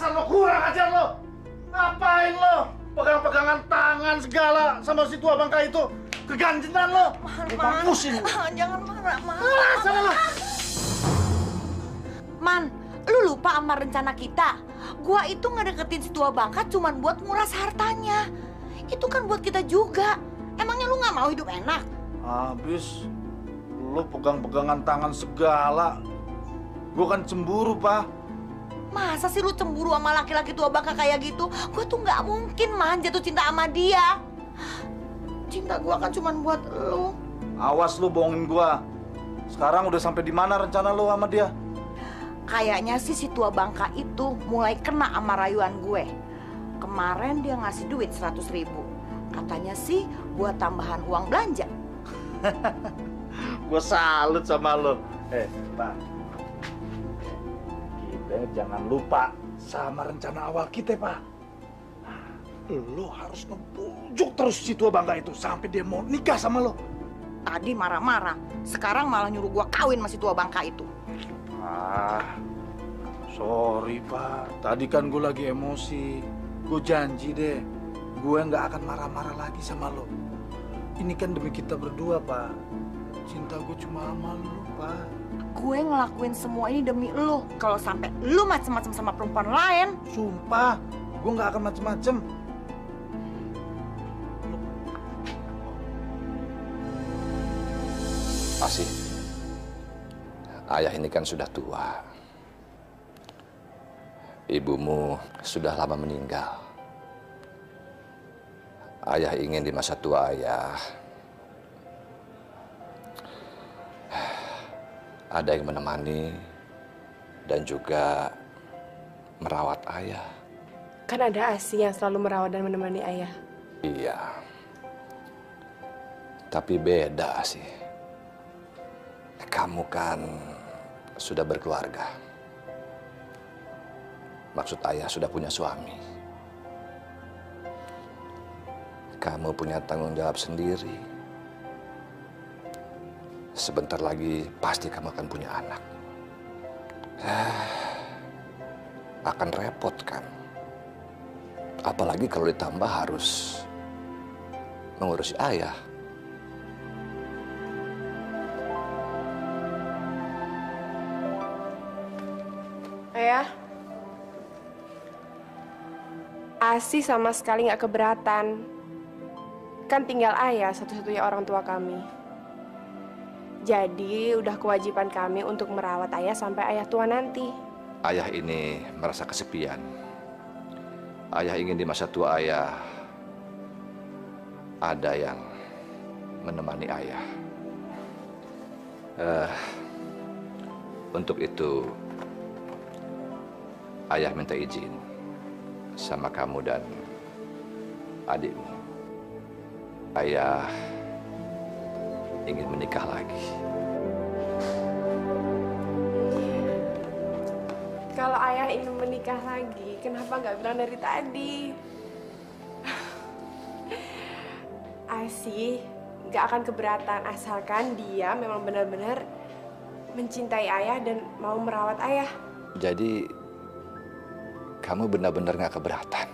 Dasar lo kurang ajar lo. Ngapain lo? Pegang-pegangan tangan segala sama si tua bangka itu. Keganjenan lo. Mampusin. Jangan marah, Man. Sana lo. Man, lu lupa sama rencana kita. Gua itu ngedeketin si tua bangka cuman buat nguras hartanya. Itu kan buat kita juga. Emangnya lu nggak mau hidup enak? Habis lo pegang-pegangan tangan segala. Gue kan cemburu, Pak. Masa sih lu cemburu sama laki-laki tua bangka kayak gitu? Gue tuh nggak mungkin, Man, jatuh cinta sama dia. Cinta gua kan cuman buat lu. Awas lu bohongin gua. Sekarang udah sampai di mana rencana lu sama dia? Kayaknya sih si tua bangka itu mulai kena sama rayuan gue. Kemarin dia ngasih duit 100.000. Katanya sih buat tambahan uang belanja. Gue salut sama lo. Pak. Kita jangan lupa sama rencana awal kita, Pak. Lo harus ngebujuk terus si tua bangga itu sampai dia mau nikah sama lo. Tadi marah-marah, sekarang malah nyuruh gua kawin sama si tua bangka itu. Sorry, Pak. Tadi kan gue lagi emosi. Gue janji deh, gue nggak akan marah-marah lagi sama lo. Ini kan demi kita berdua, Pak. Cinta gue cuma sama lo, Pak. Gue ngelakuin semua ini demi lo. Kalau sampai lo macem-macem sama perempuan lain, Sumpah, gue nggak akan macem-macem. Asih, ayah ini kan sudah tua. Ibumu sudah lama meninggal. Ayah ingin di masa tua ayah ada yang menemani dan juga merawat ayah. Kan ada Asih yang selalu merawat dan menemani ayah. Iya, tapi beda Asih. Kamu kan sudah berkeluarga. Maksud ayah sudah punya suami. Kamu punya tanggung jawab sendiri. Sebentar lagi pasti kamu akan punya anak. Akan repot kan? Apalagi kalau ditambah harus mengurusi ayah. Ayah, Asih sama sekali nggak keberatan. Kan tinggal ayah satu-satunya orang tua kami. Jadi udah kewajiban kami untuk merawat ayah sampai ayah tua nanti. Ayah ini merasa kesepian. Ayah ingin di masa tua ayah ada yang menemani ayah. Untuk itu, ayah minta izin sama kamu dan adikmu. Ayah ingin menikah lagi. Kalau ayah ingin menikah lagi, kenapa nggak bilang dari tadi? Asih nggak akan keberatan asalkan dia memang benar-benar mencintai ayah dan mau merawat ayah. Jadi, kamu benar-benar nggak keberatan?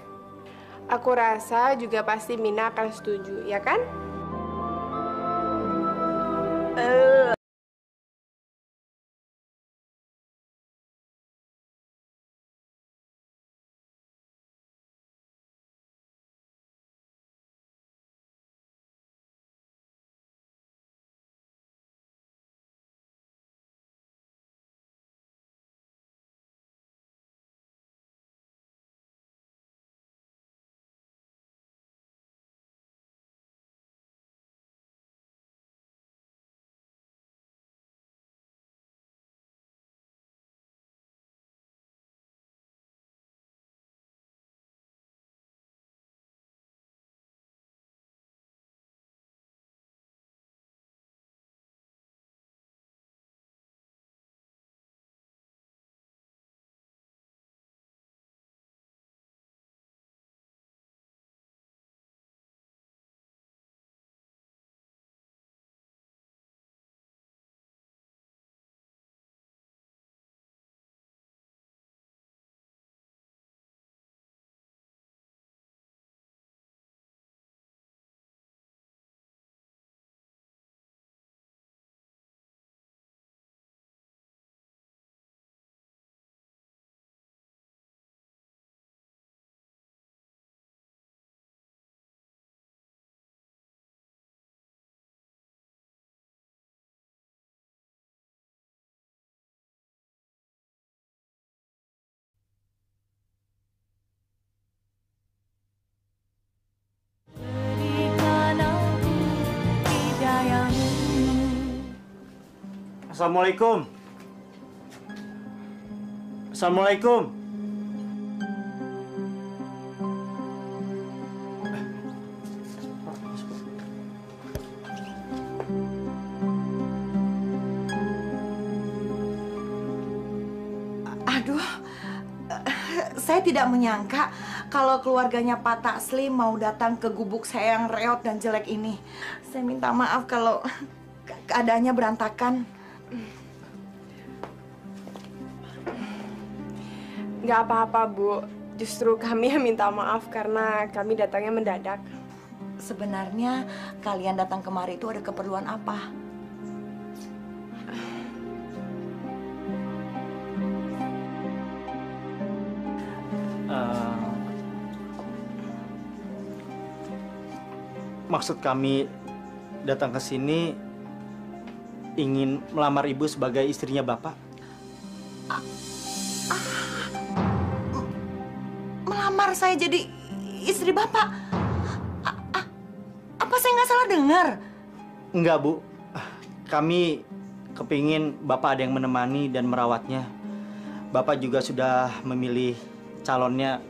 Aku rasa juga pasti Mina akan setuju, ya kan? Assalamualaikum. Assalamualaikum. Aduh, saya tidak menyangka kalau keluarganya Pak Taslim mau datang ke gubuk saya yang reot dan jelek ini. Saya minta maaf kalau keadaannya berantakan. Nggak apa-apa, Bu. Justru kami yang minta maaf karena kami datangnya mendadak. Sebenarnya kalian datang kemari itu ada keperluan apa? Maksud kami datang ke sini ingin melamar Ibu sebagai istrinya Bapak. Melamar saya jadi istri Bapak? Apa saya nggak salah dengar? Enggak, Bu. Kami kepingin Bapak ada yang menemani dan merawatnya. Bapak juga sudah memilih calonnya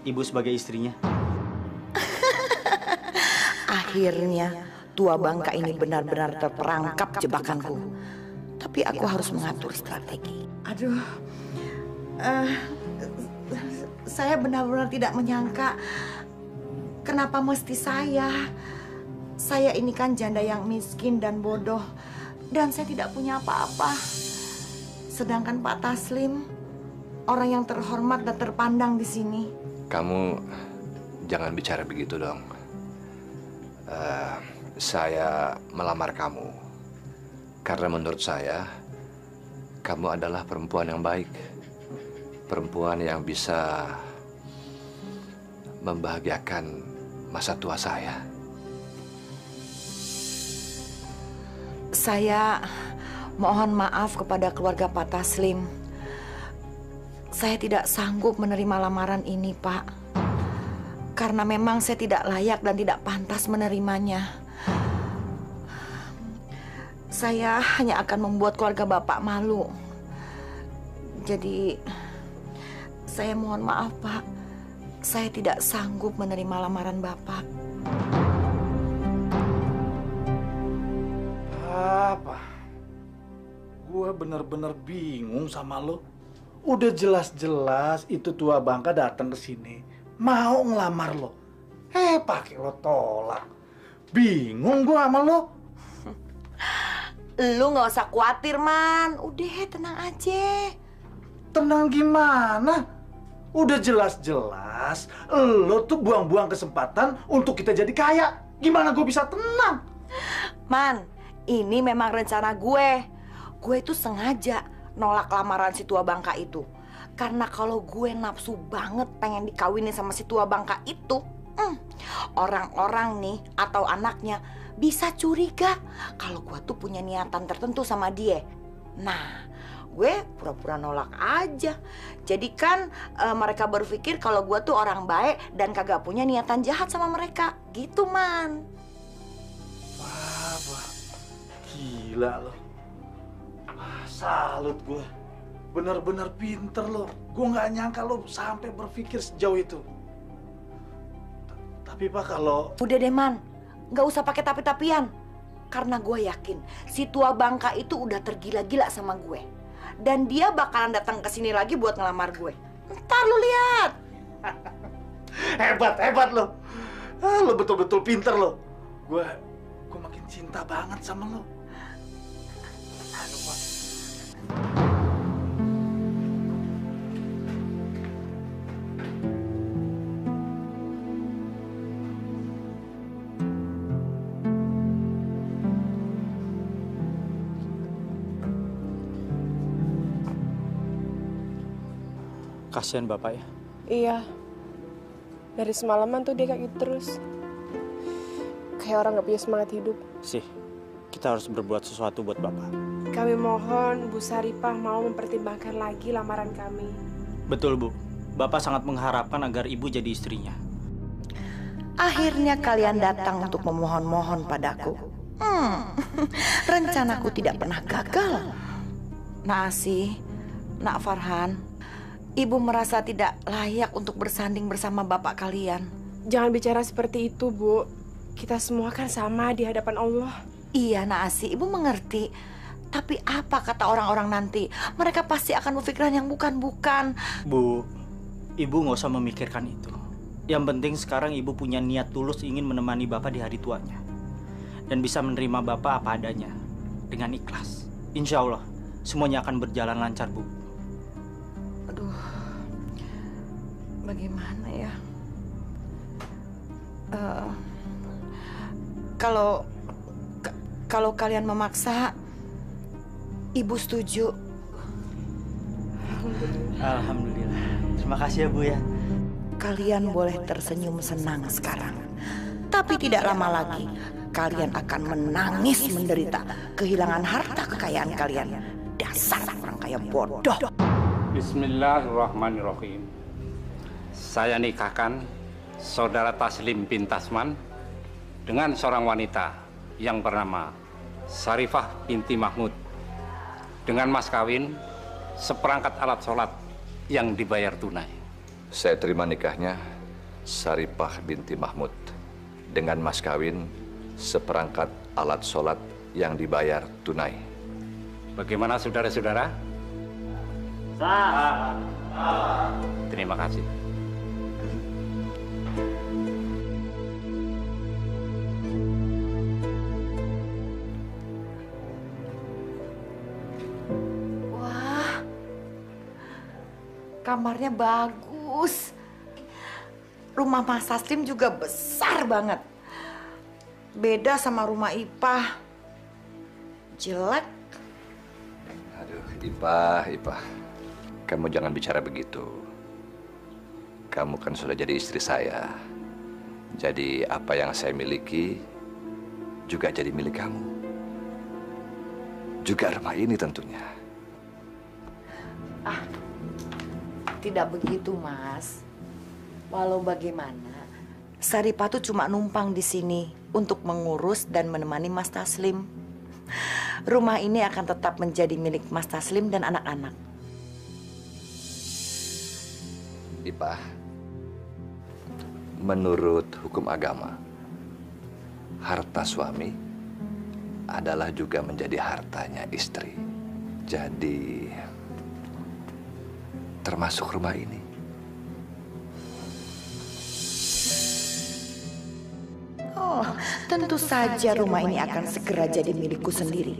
Ibu sebagai istrinya. Akhirnya tua bangka ini benar-benar terperangkap jebakanku. Tapi aku harus mengatur strategi. Aduh, saya benar-benar tidak menyangka kenapa mesti saya. Saya ini kan janda yang miskin dan bodoh, dan saya tidak punya apa-apa. Sedangkan Pak Taslim orang yang terhormat dan terpandang di sini. Kamu jangan bicara begitu dong. Saya melamar kamu karena menurut saya kamu adalah perempuan yang baik, perempuan yang bisa membahagiakan masa tua saya. Saya mohon maaf kepada keluarga Pak Taslim. Saya tidak sanggup menerima lamaran ini, Pak. Karena memang saya tidak layak dan tidak pantas menerimanya. Saya hanya akan membuat keluarga Bapak malu. Jadi, saya mohon maaf, Pak. Saya tidak sanggup menerima lamaran Bapak. Apa? Gue bener-bener bingung sama lo. Udah jelas-jelas itu tua bangka datang ke sini mau ngelamar lo. Pakai lo tolak. Bingung gue sama lo. Lu nggak usah khawatir, Man. Udah, tenang aja. Tenang gimana? Udah jelas-jelas lo tuh buang-buang kesempatan untuk kita jadi kaya. Gimana gue bisa tenang? Man, ini memang rencana gue. Gue itu sengaja nolak lamaran si tua bangka itu. Karena kalau gue nafsu banget pengen dikawinin sama si tua bangka itu, orang-orang nih atau anaknya bisa curiga kalau gue tuh punya niatan tertentu sama dia. Nah, gue pura-pura nolak aja. Jadi kan mereka berpikir kalau gue tuh orang baik dan kagak punya niatan jahat sama mereka. Gitu, Man. Wah, gila lo. Salut gue. Bener-bener pinter lo. Gue nggak nyangka lo sampai berpikir sejauh itu. Tapi Pak, kalau... Udah deh, Man. Nggak usah pakai tapi-tapian. Karena gue yakin si tua bangka itu udah tergila-gila sama gue. Dan dia bakalan datang ke sini lagi buat ngelamar gue. Ntar lu lihat. Hebat lo. Lo betul-betul pinter lo. Gue makin cinta banget sama lo. Aduh, Pak. Kasihan Bapak ya. Iya. Dari semalaman tuh dia kayak gitu terus. Kayak orang gak punya semangat hidup. Sih, kita harus berbuat sesuatu buat Bapak. Kami mohon Bu Saripah mau mempertimbangkan lagi lamaran kami. Betul, Bu. Bapak sangat mengharapkan agar Ibu jadi istrinya. Akhirnya kalian datang untuk memohon-mohon padaku. Rencanaku tidak pernah gagal. Nak Asih, Nak Farhan, Ibu merasa tidak layak untuk bersanding bersama bapak kalian. Jangan bicara seperti itu, Bu. Kita semua kan sama di hadapan Allah. Iya, Nak Asih, Ibu mengerti. Tapi apa kata orang-orang nanti? Mereka pasti akan berpikiran yang bukan-bukan. Bu, Ibu nggak usah memikirkan itu. Yang penting sekarang Ibu punya niat tulus ingin menemani Bapak di hari tuanya. Dan bisa menerima Bapak apa adanya. Dengan ikhlas. Insya Allah, semuanya akan berjalan lancar, Bu. Aduh, bagaimana ya? Kalau kalian memaksa, Ibu setuju. Alhamdulillah. Terima kasih ya, Bu ya. Kalian boleh tersenyum senang sekarang. Tapi tidak lama lagi, kalian akan menangis menderita kehilangan harta kekayaan kalian. Dasar orang kaya bodoh. Bismillahirrahmanirrahim. Saya nikahkan Saudara Taslim bin Tasman dengan seorang wanita yang bernama Sarifah binti Mahmud dengan mas kawin seperangkat alat sholat yang dibayar tunai. Saya terima nikahnya Sarifah binti Mahmud dengan mas kawin seperangkat alat sholat yang dibayar tunai. Bagaimana saudara-saudara? Sah. Terima kasih. Wah, kamarnya bagus. Rumah Mas Taslim juga besar banget. Beda sama rumah Ipah. Jelek. Aduh, Ipah. Kamu jangan bicara begitu. Kamu kan sudah jadi istri saya. Jadi apa yang saya miliki juga jadi milik kamu. Juga rumah ini tentunya. Tidak begitu, Mas. Walau bagaimana, Saripah tuh cuma numpang di sini untuk mengurus dan menemani Mas Taslim. Rumah ini akan tetap menjadi milik Mas Taslim dan anak-anak. Ipah, menurut hukum agama, harta suami adalah juga menjadi hartanya istri. Jadi, termasuk rumah ini. Oh, tentu saja rumah ini akan segera jadi milikku sendiri.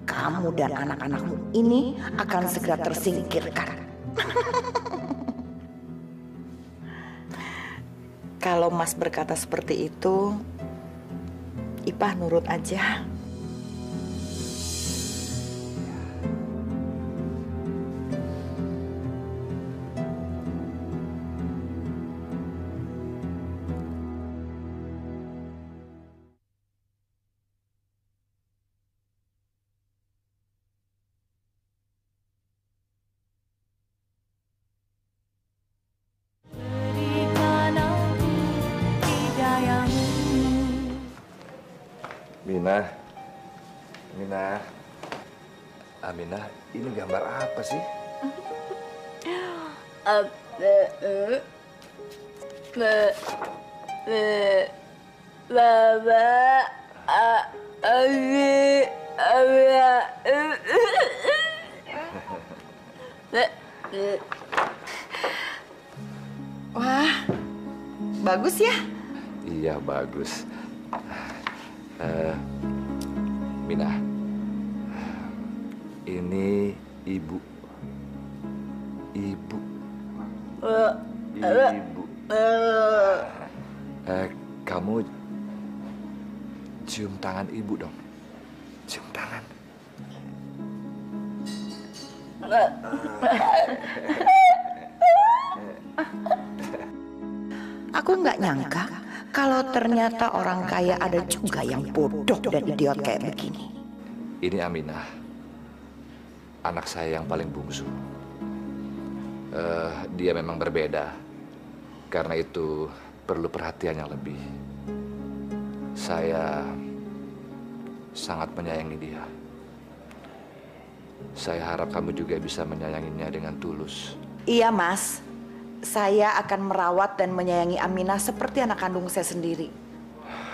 Kamu dan anak-anakmu ini akan segera tersingkirkan. Kalau Mas berkata seperti itu, Ipah nurut aja. Aminah, ini gambar apa sih? Wah, bagus ya? Iya, bagus. Minah, ini ibu. Ibu. Kamu cium tangan ibu dong. Cium tangan. Aku nggak nyangka kalau ternyata orang kaya ada juga yang bodoh dan idiot kayak begini. Ini Aminah, anak saya yang paling bungsu. Dia memang berbeda, karena itu perlu perhatian yang lebih. Saya sangat menyayangi dia. Saya harap kamu juga bisa menyayanginya dengan tulus. Iya, Mas. Saya akan merawat dan menyayangi Aminah seperti anak kandung saya sendiri.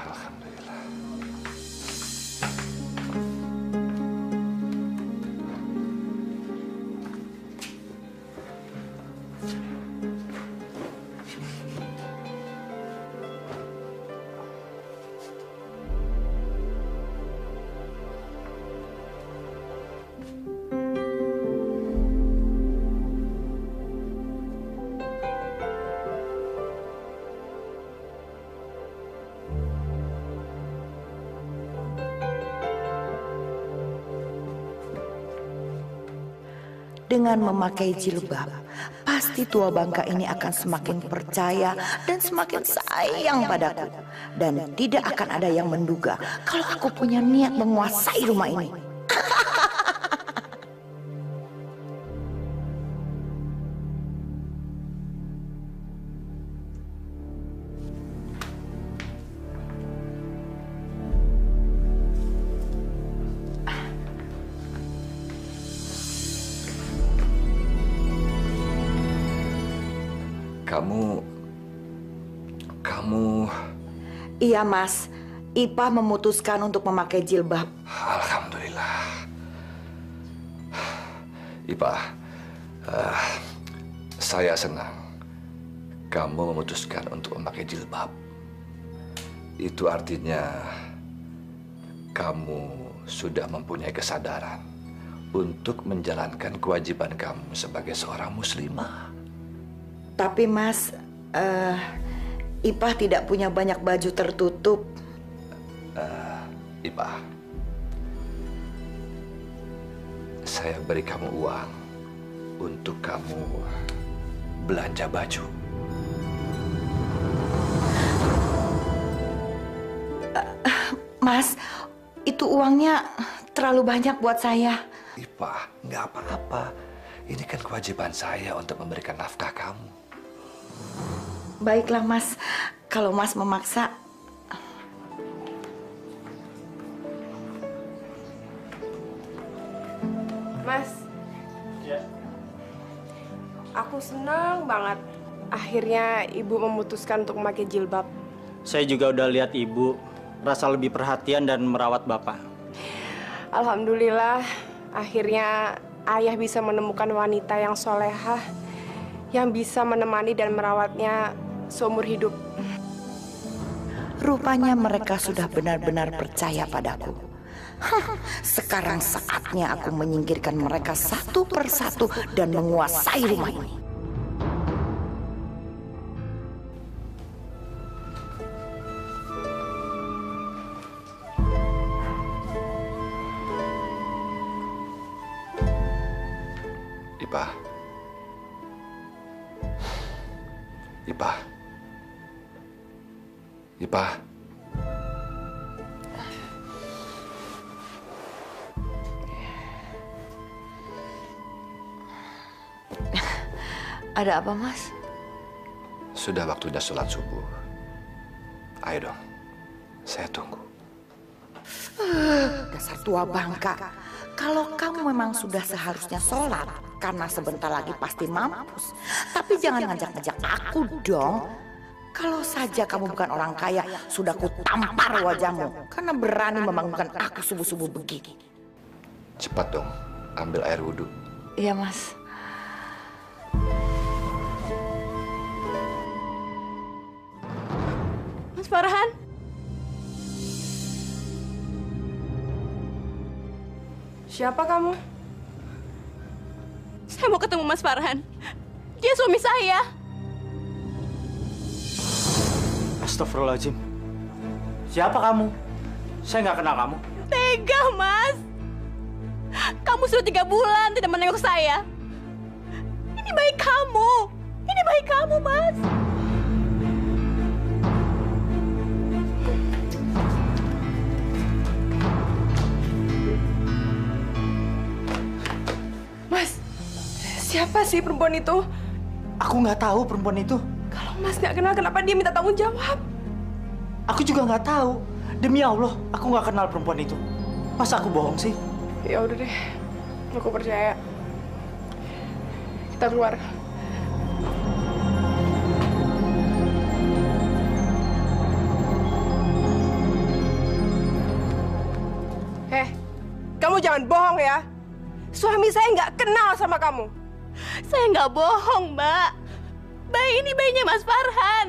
Alhamdulillah. Dengan memakai jilbab, pasti tua bangka ini akan semakin percaya dan semakin sayang padaku. Dan tidak akan ada yang menduga kalau aku punya niat menguasai rumah ini. Kamu... Iya, Mas. Ipah memutuskan untuk memakai jilbab. Alhamdulillah. Ipah, saya senang kamu memutuskan untuk memakai jilbab. Itu artinya kamu sudah mempunyai kesadaran untuk menjalankan kewajiban kamu sebagai seorang muslimah. Tapi, Mas, Ipah tidak punya banyak baju tertutup. Ipah, saya beri kamu uang untuk kamu belanja baju. Mas, itu uangnya terlalu banyak buat saya. Ipah, nggak apa-apa. Ini kan kewajiban saya untuk memberikan nafkah kamu. Baiklah, Mas. Kalau Mas memaksa. Mas. Ya. Aku senang banget. Akhirnya ibu memutuskan untuk memakai jilbab. Saya juga udah lihat ibu rasa lebih perhatian dan merawat bapak. Alhamdulillah, akhirnya ayah bisa menemukan wanita yang solehah, yang bisa menemani dan merawatnya seumur hidup. Rupanya mereka sudah benar-benar percaya padaku. Sekarang saatnya aku menyingkirkan mereka satu persatu dan menguasai rumah ini. Ipah. Ipah. Ipah. Ada apa, Mas? Sudah waktunya sholat subuh. Ayo dong, saya tunggu. Dasar tua bangka. Kalau kamu memang sudah seharusnya sholat, karena sebentar lagi pasti mampus. Tapi jangan ngajak-ngajak aku dong. Kalau saja kamu bukan orang kaya, sudah ku tampar wajahmu. Karena berani membangunkan aku subuh-subuh begini. Cepat dong, ambil air wudhu. Iya, Mas. Mas Farhan. Siapa kamu? Saya mau ketemu Mas Farhan. Dia suami saya. Astagfirullahaladzim. Siapa kamu? Saya nggak kenal kamu. Tega, Mas. Kamu sudah 3 bulan tidak menengok saya. Ini baik kamu. Ini baik kamu, Mas. Mas, siapa sih perempuan itu? Aku nggak tahu perempuan itu. Kalau Mas nggak kenal, kenapa dia minta tanggung jawab? Aku juga nggak tahu. Demi Allah, aku nggak kenal perempuan itu. Masa aku bohong sih? Ya udah deh, aku percaya. Kita keluar. Kamu jangan bohong ya. Suami saya nggak kenal sama kamu. Saya nggak bohong, Mbak. Bayi ini bayinya Mas Farhan.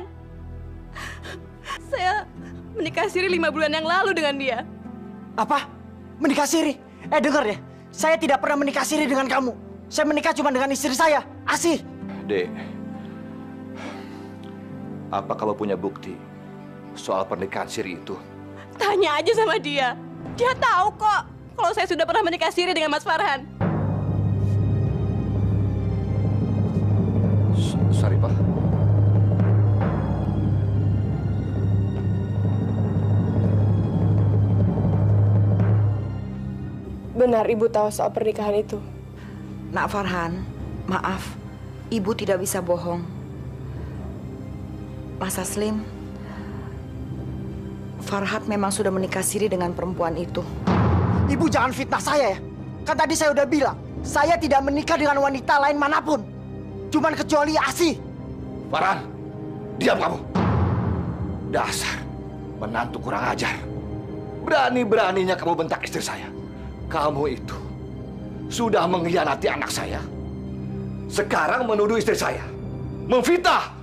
Saya menikah siri 5 bulan yang lalu dengan dia. Apa? Menikah siri? Dengar ya. Saya tidak pernah menikah siri dengan kamu. Saya menikah cuma dengan istri saya, Asih. Dek, apa kamu punya bukti soal pernikahan siri itu? Tanya aja sama dia. Dia tahu kok kalau saya sudah pernah menikah siri dengan Mas Farhan. Sarifah. Benar ibu tahu soal pernikahan itu? Nak Farhan, maaf, ibu tidak bisa bohong. Mas Aslim, Farhat memang sudah menikah siri dengan perempuan itu. Ibu jangan fitnah saya ya. Kan tadi saya udah bilang, saya tidak menikah dengan wanita lain manapun. Cuman kecuali Asih. Farhan, diam kamu. Dasar menantu kurang ajar. Berani-beraninya kamu bentak istri saya. Kamu itu sudah mengkhianati anak saya. Sekarang menuduh istri saya. Memfitnah.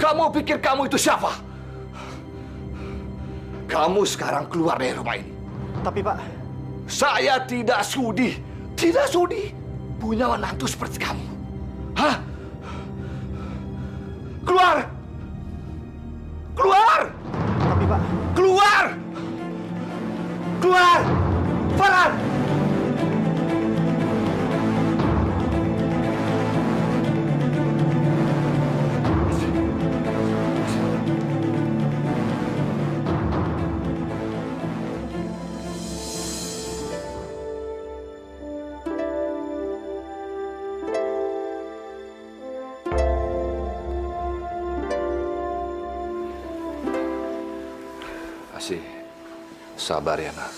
Kamu pikir kamu itu siapa? Kamu sekarang keluar dari rumah ini. Tapi Pak, saya tidak sudi punya menantu seperti kamu. Hah? Keluar! Keluar! tapi Pak, Keluar! Keluar! Farhan! Asih, sabar ya nak.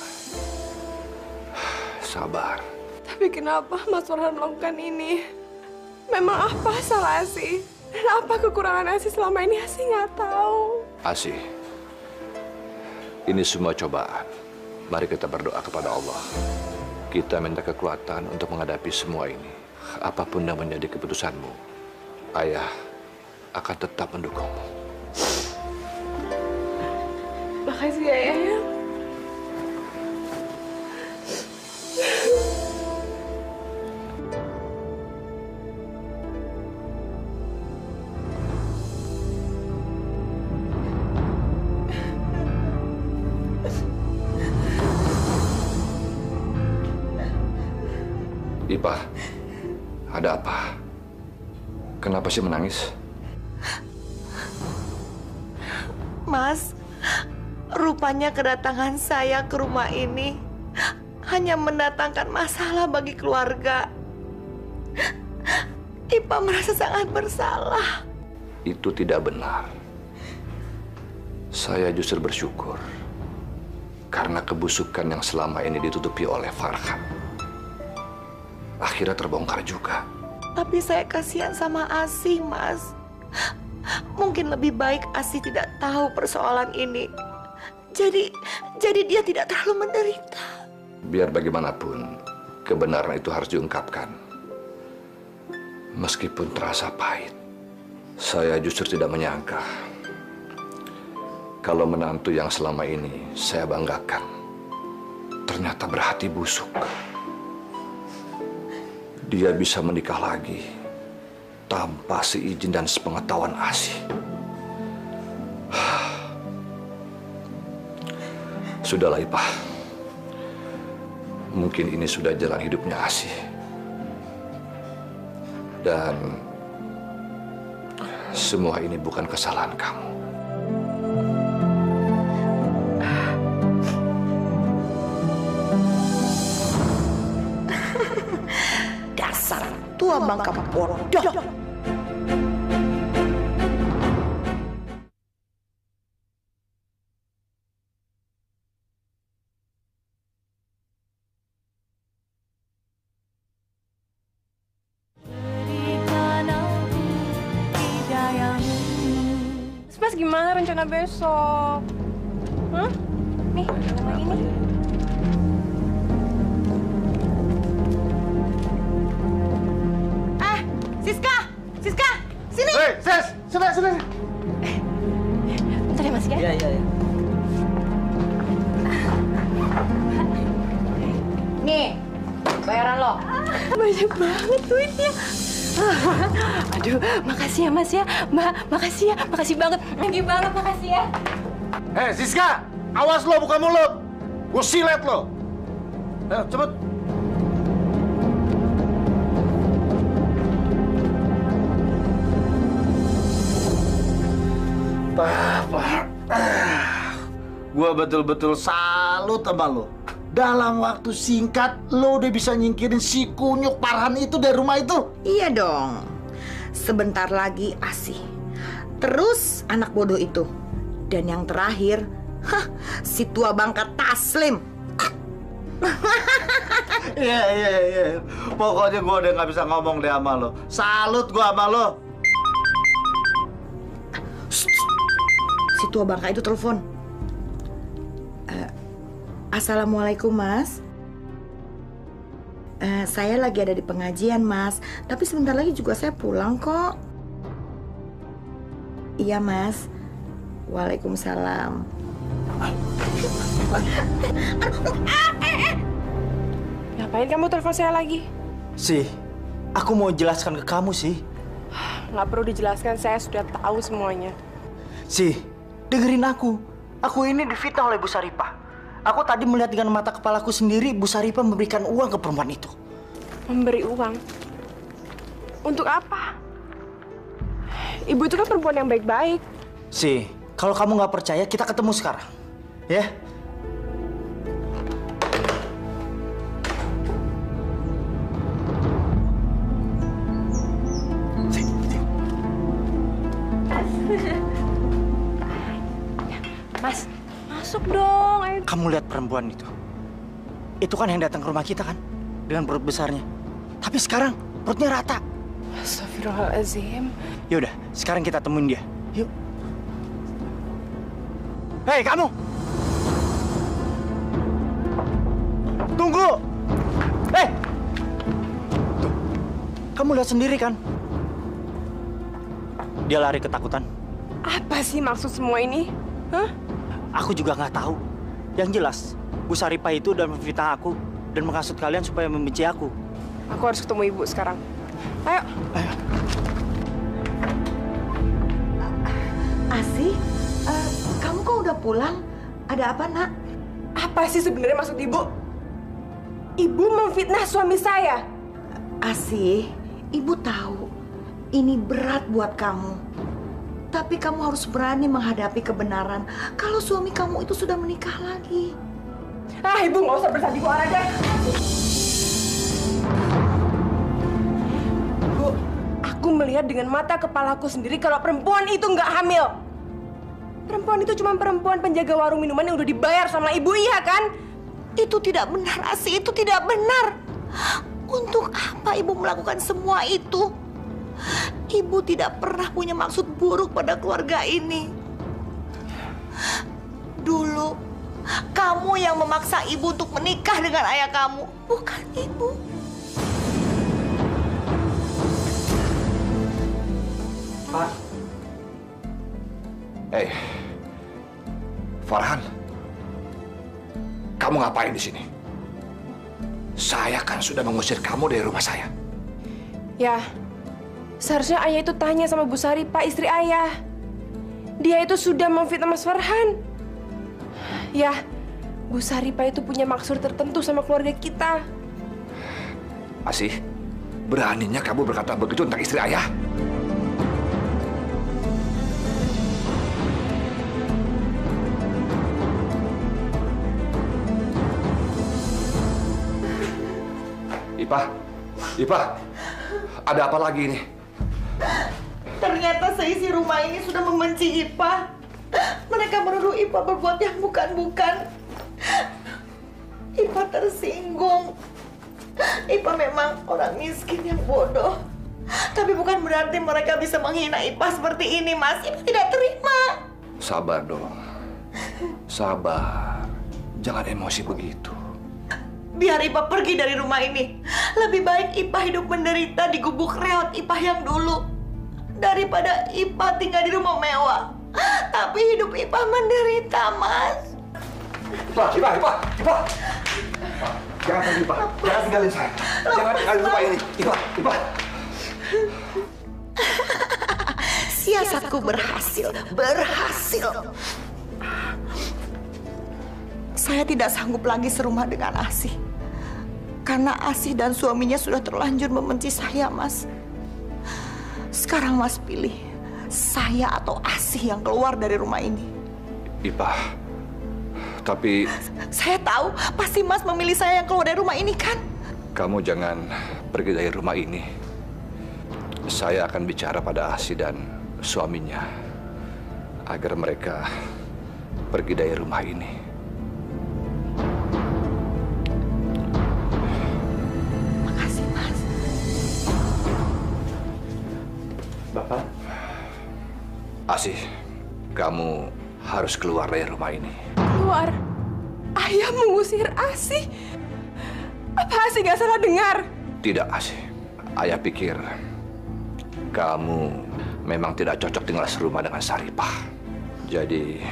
Sabar. Tapi kenapa Mas Farhan melakukan ini? Memang apa salah Asih? Dan apa kekurangan Asih selama ini? Asih nggak tahu. Asih, ini semua cobaan. Mari kita berdoa kepada Allah. Kita minta kekuatan untuk menghadapi semua ini. Apapun yang menjadi keputusanmu, Ayah akan tetap mendukungmu. Makasih ya, Ayah. Ya. Ipah, ada apa? Kenapa sih menangis? Mas, rupanya kedatangan saya ke rumah ini hanya mendatangkan masalah bagi keluarga. Ipa merasa sangat bersalah. Itu tidak benar. Saya justru bersyukur karena kebusukan yang selama ini ditutupi oleh Farhan akhirnya terbongkar juga. Tapi saya kasihan sama Asih, Mas. Mungkin lebih baik Asih tidak tahu persoalan ini. Jadi dia tidak terlalu menderita. Biar bagaimanapun, kebenaran itu harus diungkapkan. Meskipun terasa pahit, saya justru tidak menyangka kalau menantu yang selama ini saya banggakan ternyata berhati busuk. Dia bisa menikah lagi tanpa seizin dan sepengetahuan Asih. Sudahlah, Ipah. Mungkin ini sudah jalan hidupnya Asih. Dan semua ini bukan kesalahan kamu. Dasar tua bangka bodoh. Mas gimana rencana besok? Hah? Nih, sama ini. Siska, sini. Hei, Sis, sini. Bentar ya Mas ya. Iya. Nih, bayaran lo. Banyak banget duitnya. Aduh, makasih ya Mas ya. Mbak, makasih ya. Makasih banget. Thank you banget, makasih ya. Hei, Siska, awas lo buka mulut. Gue silet lo. Ayo, cepet. Gue betul-betul salut sama lo. Dalam waktu singkat, lo udah bisa nyingkirin si kunyuk Farhan itu dari rumah itu. Iya dong. Sebentar lagi Asih. Terus anak bodoh itu. Dan yang terakhir, si tua bangka Taslim. Iya. Pokoknya gue udah nggak bisa ngomong deh sama lo. Salut gue sama lo. Si tua bangka itu telepon. Assalamualaikum Mas. Saya lagi ada di pengajian Mas. Tapi sebentar lagi juga saya pulang kok. Iya Mas. Waalaikumsalam. Ngapain kamu telepon saya lagi? Sih, aku mau jelaskan ke kamu sih. Nggak perlu dijelaskan, saya sudah tahu semuanya. Sih, dengerin aku. Aku ini difitnah oleh Bu Saripah. Aku tadi melihat dengan mata kepalaku sendiri Bu Saripah memberikan uang ke perempuan itu. Memberi uang? Untuk apa? Ibu itu kan perempuan yang baik-baik. Sih, kalau kamu nggak percaya, kita ketemu sekarang. Ya? Mas, masuk dong. Ayo. Kamu lihat perempuan itu? Itu kan yang datang ke rumah kita kan? Dengan perut besarnya. Tapi sekarang perutnya rata. Astagfirullahaladzim. Yaudah, sekarang kita temuin dia. Yuk. Hei, kamu! Tunggu! Hei! Tuh, kamu lihat sendiri kan? Dia lari ketakutan. Apa sih maksud semua ini? Hah? Aku juga nggak tahu. Yang jelas, Bu Saripah itu udah memfitnah aku dan menghasut kalian supaya membenci aku. Aku harus ketemu ibu sekarang. Ayo. Ayo. Asih, kamu kok udah pulang? Ada apa nak? Apa sih sebenarnya maksud ibu? Ibu memfitnah suami saya. Asih, ibu tahu ini berat buat kamu. Tapi kamu harus berani menghadapi kebenaran kalau suami kamu itu sudah menikah lagi. Ah, ibu nggak usah bersandiwara aja. Bu, aku melihat dengan mata kepalaku sendiri kalau perempuan itu nggak hamil. Perempuan itu cuma perempuan penjaga warung minuman yang udah dibayar sama ibu, iya kan? Itu tidak benar, Asih. Itu tidak benar. Untuk apa ibu melakukan semua itu? Ibu tidak pernah punya maksud buruk pada keluarga ini. Dulu, kamu yang memaksa ibu untuk menikah dengan ayah kamu, bukan ibu. Pak. Hei, Farhan, kamu ngapain di sini? Saya kan sudah mengusir kamu dari rumah saya. Ya, seharusnya ayah itu tanya sama Bu Saripah, istri ayah. Dia itu sudah memfitnah Mas Farhan. Ya, Bu Saripah itu punya maksud tertentu sama keluarga kita. Asih, beraninya kamu berkata begitu tentang istri ayah? Ipah, ada apa lagi ini? Ternyata seisi rumah ini sudah membenci Ipah. Mereka menuduh Ipah berbuat yang bukan-bukan. Ipah tersinggung. Ipah memang orang miskin yang bodoh. Tapi bukan berarti mereka bisa menghina Ipah seperti ini, Mas. Ipah tidak terima. Sabar dong. Sabar. Jangan emosi begitu. Biar Ipah pergi dari rumah ini. Lebih baik Ipah hidup menderita di gubuk reot Ipah yang dulu. Daripada Ipah tinggal di rumah mewah. Tapi hidup Ipah menderita, Mas. Ipah. Jangan pergi, Ipah. Jangan tinggalin saya. Jangan tinggalin rumah ini. Ipah. Siasatku berhasil. Saya tidak sanggup lagi serumah dengan Asih. Karena Asih dan suaminya sudah terlanjur membenci saya, Mas. Sekarang Mas pilih, saya atau Asih yang keluar dari rumah ini. Ipah, tapi... Saya tahu, pasti Mas memilih saya yang keluar dari rumah ini, kan? Kamu jangan pergi dari rumah ini. Saya akan bicara pada Asih dan suaminya agar mereka pergi dari rumah ini. Makasih, Mas. Bapak, Asih, kamu harus keluar dari rumah ini. Keluar? Ayah mengusir Asih? Apa Asih gak salah dengar? Tidak, Asih. Ayah pikir kamu memang tidak cocok tinggal serumah dengan Saripah. Jadi,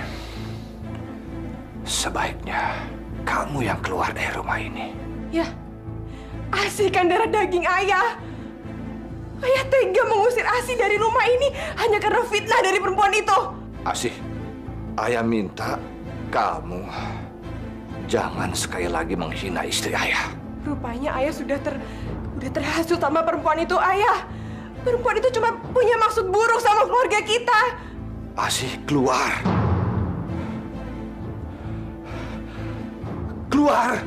sebaiknya kamu yang keluar dari rumah ini. Ya, Asih kan darah daging ayah. Ayah tega mengusir Asih dari rumah ini hanya karena fitnah dari perempuan itu. Asih, ayah minta kamu jangan sekali lagi menghina istri ayah. Rupanya ayah sudah terhasut sama perempuan itu, ayah. Perempuan itu cuma punya maksud buruk sama keluarga kita. Asih, keluar. Keluar.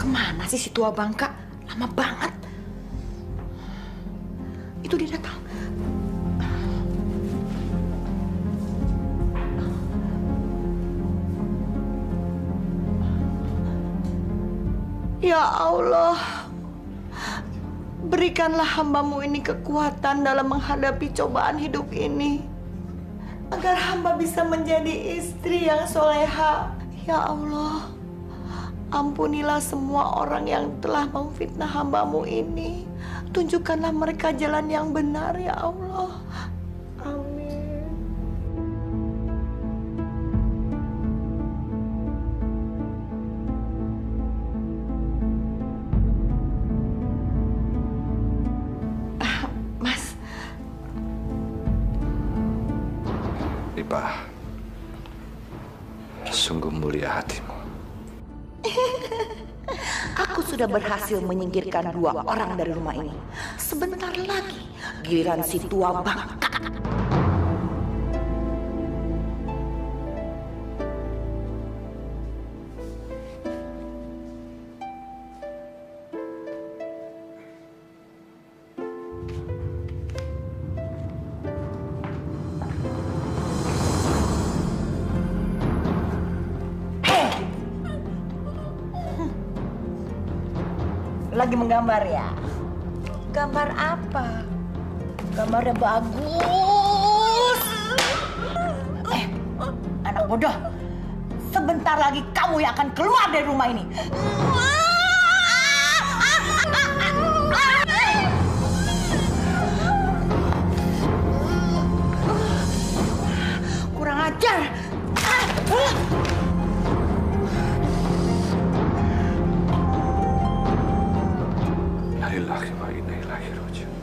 Kemana sih si tua bangka? Lama banget. Itu dia datang. Ya Allah, berikanlah hamba-Mu ini kekuatan dalam menghadapi cobaan hidup ini. Agar hamba bisa menjadi istri yang soleha. Ya Allah, ampunilah semua orang yang telah memfitnah hamba-Mu ini. Tunjukkanlah mereka jalan yang benar, ya Allah. Amin. Mas. Ipah, sungguh mulia hatimu. Aku sudah berhasil menyingkirkan 2 orang dari rumah ini. Sebentar lagi giliran si tua bangka. Lagi menggambar ya? Gambar apa? Gambarnya bagus. Anak bodoh. Sebentar lagi kamu yang akan keluar dari rumah ini. Kurang ajar. Lillahi wa inna ilaihi raji'un.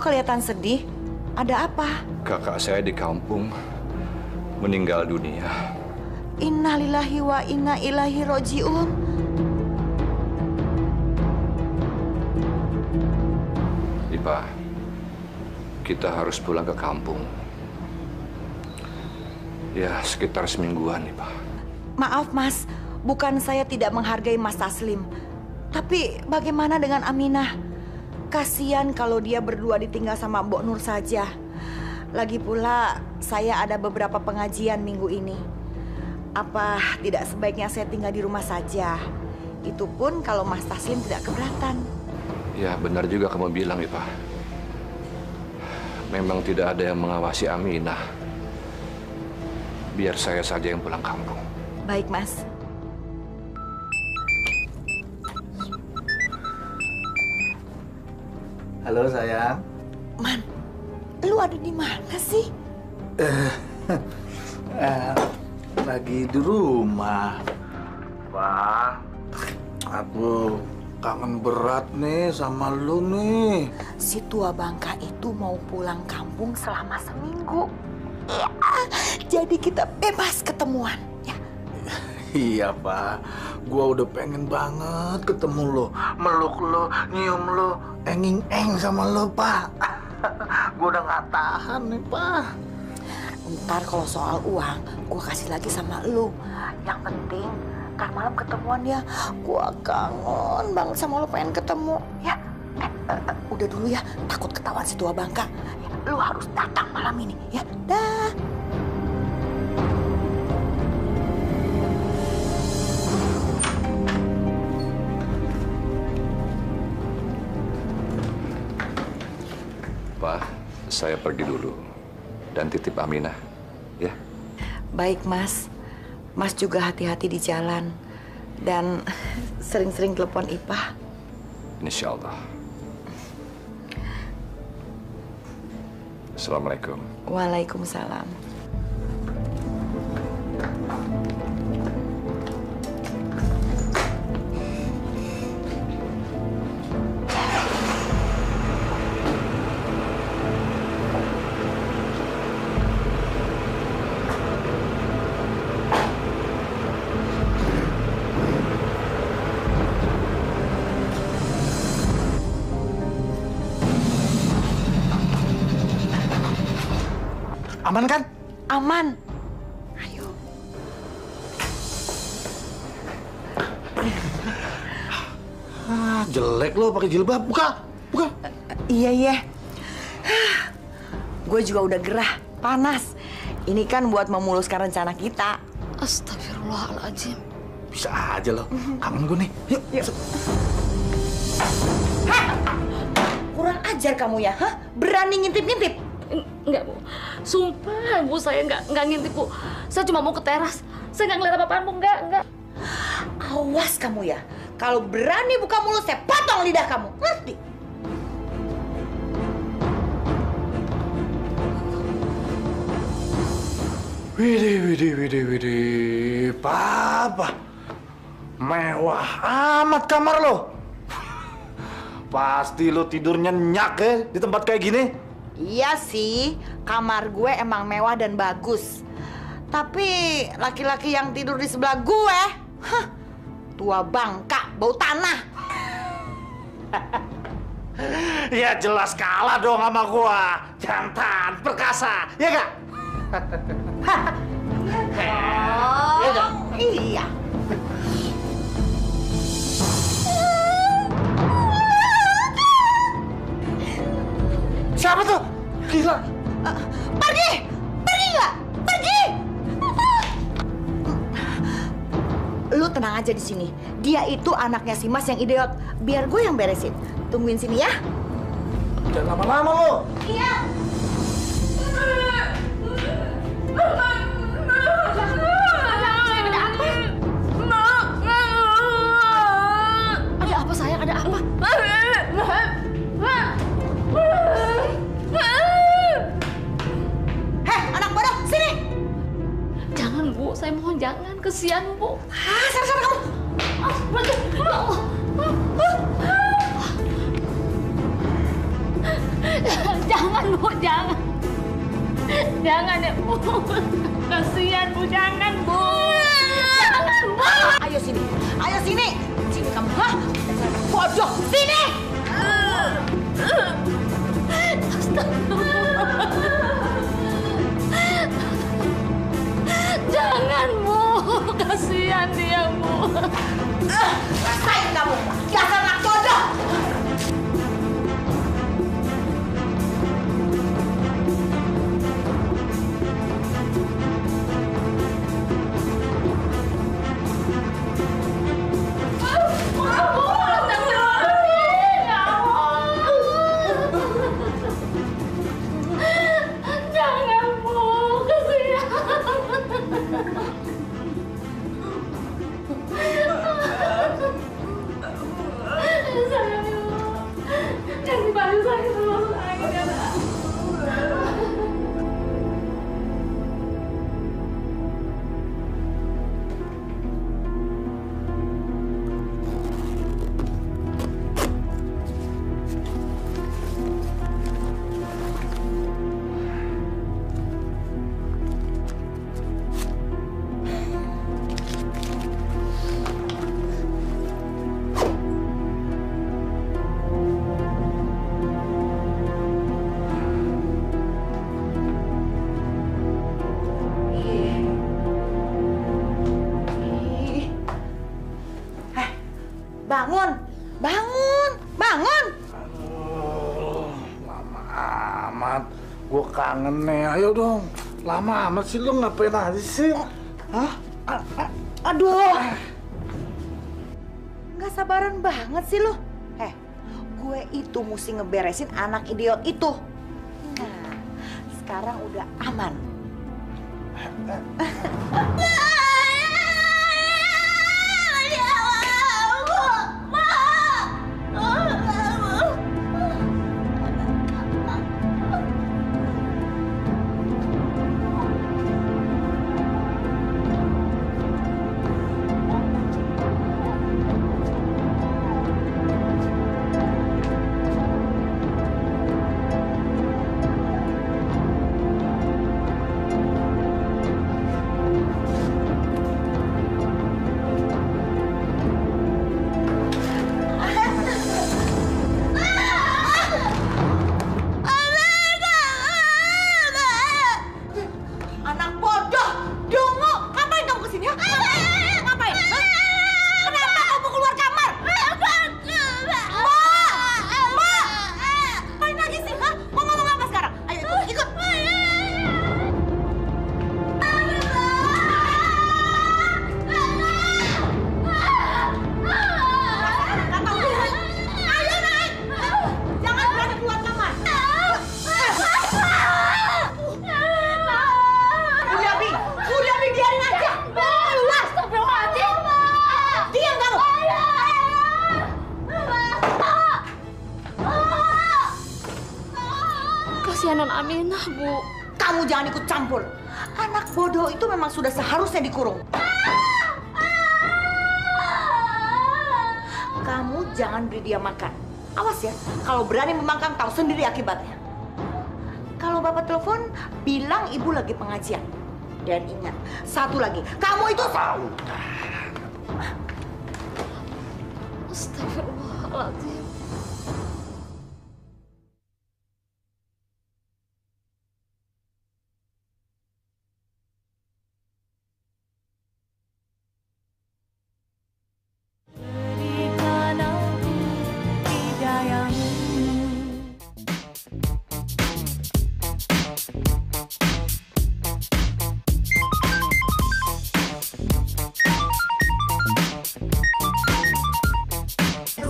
kelihatan sedih? Ada apa? Kakak saya di kampung meninggal dunia. Innalillahi wa inna ilaihi rojiun. Ipa, kita harus pulang ke kampung. Ya, sekitar semingguan, Ipa. Maaf Mas, bukan saya tidak menghargai Mas Taslim. Tapi bagaimana dengan Aminah? Kasian kalau dia berdua ditinggal sama Mbok Nur saja. Lagi pula saya ada beberapa pengajian minggu ini. Apa tidak sebaiknya saya tinggal di rumah saja? Itu pun kalau Mas Taslim tidak keberatan. Ya, benar juga kamu bilang, Ipa. Memang tidak ada yang mengawasi Aminah. Biar saya saja yang pulang kampung. Baik, Mas. Halo sayang. Man, lu ada di mana sih? Lagi di rumah. Pak, aku kangen berat nih sama lu nih. Si tua Bangka itu mau pulang kampung selama seminggu. Ya, jadi kita bebas ketemuan. Ya. Iya Pak, gua udah pengen banget ketemu lo, meluk lo, nyium lo, enging-eng sama lo Pak. Gua udah nggak tahan nih Pak. Ntar kalau soal uang, gua kasih lagi sama lu. Yang penting, ntar malam ketemuan ya. Gua kangen banget sama lu, pengen ketemu. Ya, udah dulu ya, takut ketahuan si tua Bangka. Ya, lu harus datang malam ini, ya. Dah. Pak, saya pergi dulu dan titip Aminah, ya. Baik, Mas. Mas juga hati-hati di jalan. Dan sering-sering telepon Ipah. Insya Allah. Assalamualaikum. Waalaikumsalam. Aman kan? Aman. Ayo. Jelek lo pakai jilbab. Buka, buka. Iya. Gue juga udah gerah, panas. Ini kan buat memuluskan rencana kita. Astagfirullahaladzim. Bisa aja lo. Kangen gue nih. Yuk. Kurang ajar kamu ya, hah? Berani ngintip-ngintip? Enggak, Bu. Sumpah, Bu, saya enggak ngintip, Bu. Saya cuma mau ke teras. Saya enggak ngeliat apa-apaan, Bu. Enggak. Awas kamu ya. Kalau berani buka mulut, saya potong lidah kamu. Ngerti? Widih. Papa. Mewah amat kamar lo. Pasti lo tidur nyenyak ya di tempat kayak gini. Iya sih, kamar gue emang mewah dan bagus. Tapi laki-laki yang tidur di sebelah gue, tua Bangka, bau tanah. Ya jelas kalah dong sama gua. Jantan, perkasa, ya gak? Oh, iya. Siapa tuh? Gila. Pergi nggak? Pergi. Lu tenang aja di sini. Dia itu anaknya si Mas yang idiot. Biar gue yang beresin. Tungguin sini ya. Jangan lama-lama lo. Iya. Ada apa, sayang? Ada apa? Heh, anak bodoh, sini. Jangan, Bu. Saya mohon jangan. Kesian, Bu. Sana kamu. Ya Allah. Bu, jangan. Jangan ya, Bu. Kasihan, Bu. Jangan, Bu. Jangan, Bu. Ayo sini. Ayo sini. Sini kamu. Hah? Bodoh. Sini. Jangan, Bu. Kasihan dia, Bu. Rasain kamu. Dasar anak bodoh. Jangan, Bu. Kasihan. Sayang, Bu. Jangan dibantu saya sama saya. Bangun. Bangun. Bangun. Aduh, lama amat. Gue kangen nih. Ayo dong. Lama amat sih lu ngapain aja sih? Hah? Aduh. Nggak sabaran banget sih lo. Gue itu mesti ngeberesin anak idiot itu. Nah, sekarang udah aman. Anak bodoh, dungu, ngapain kamu kesini? Ngapain? Hah? Kenapa kamu keluar kamar? Ngapain lagi sih? Hah? Mau ngomong apa sekarang? Ayo ikut. Ayo naik. Jangan berani keluar kamar. Udah, Bi, biarin aja. Keluar. Astagfirullahaladzim. Diam kamu. Kasihanan Aminah, Bu. Kamu jangan ikut campur. Anak bodoh itu memang sudah seharusnya dikurung. Kamu jangan beri dia makan. Awas ya, kalau berani membangkang tahu sendiri akibatnya. Kalau bapak telepon, bilang ibu lagi pengajian. Dan ingat, satu lagi, kamu itu tahu. Astagfirullahaladzim.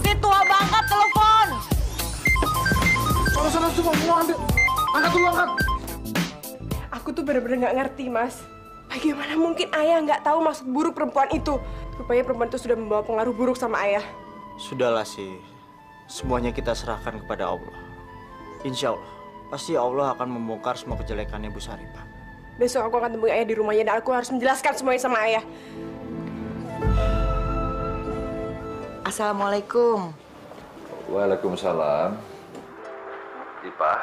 Si tua Bangka telepon. Sana coba mau ambil. Angkat dulu, angkat. Aku tuh bener-bener nggak ngerti, Mas. Bagaimana mungkin ayah nggak tahu maksud buruk perempuan itu? Rupanya perempuan itu sudah membawa pengaruh buruk sama ayah. Sudahlah sih, semuanya kita serahkan kepada Allah. Insya Allah, pasti Allah akan membongkar semua kejelekannya Bu Saripah. Besok aku akan temui ayah di rumahnya dan aku harus menjelaskan semuanya sama ayah. Assalamualaikum. Waalaikumsalam. Ipah,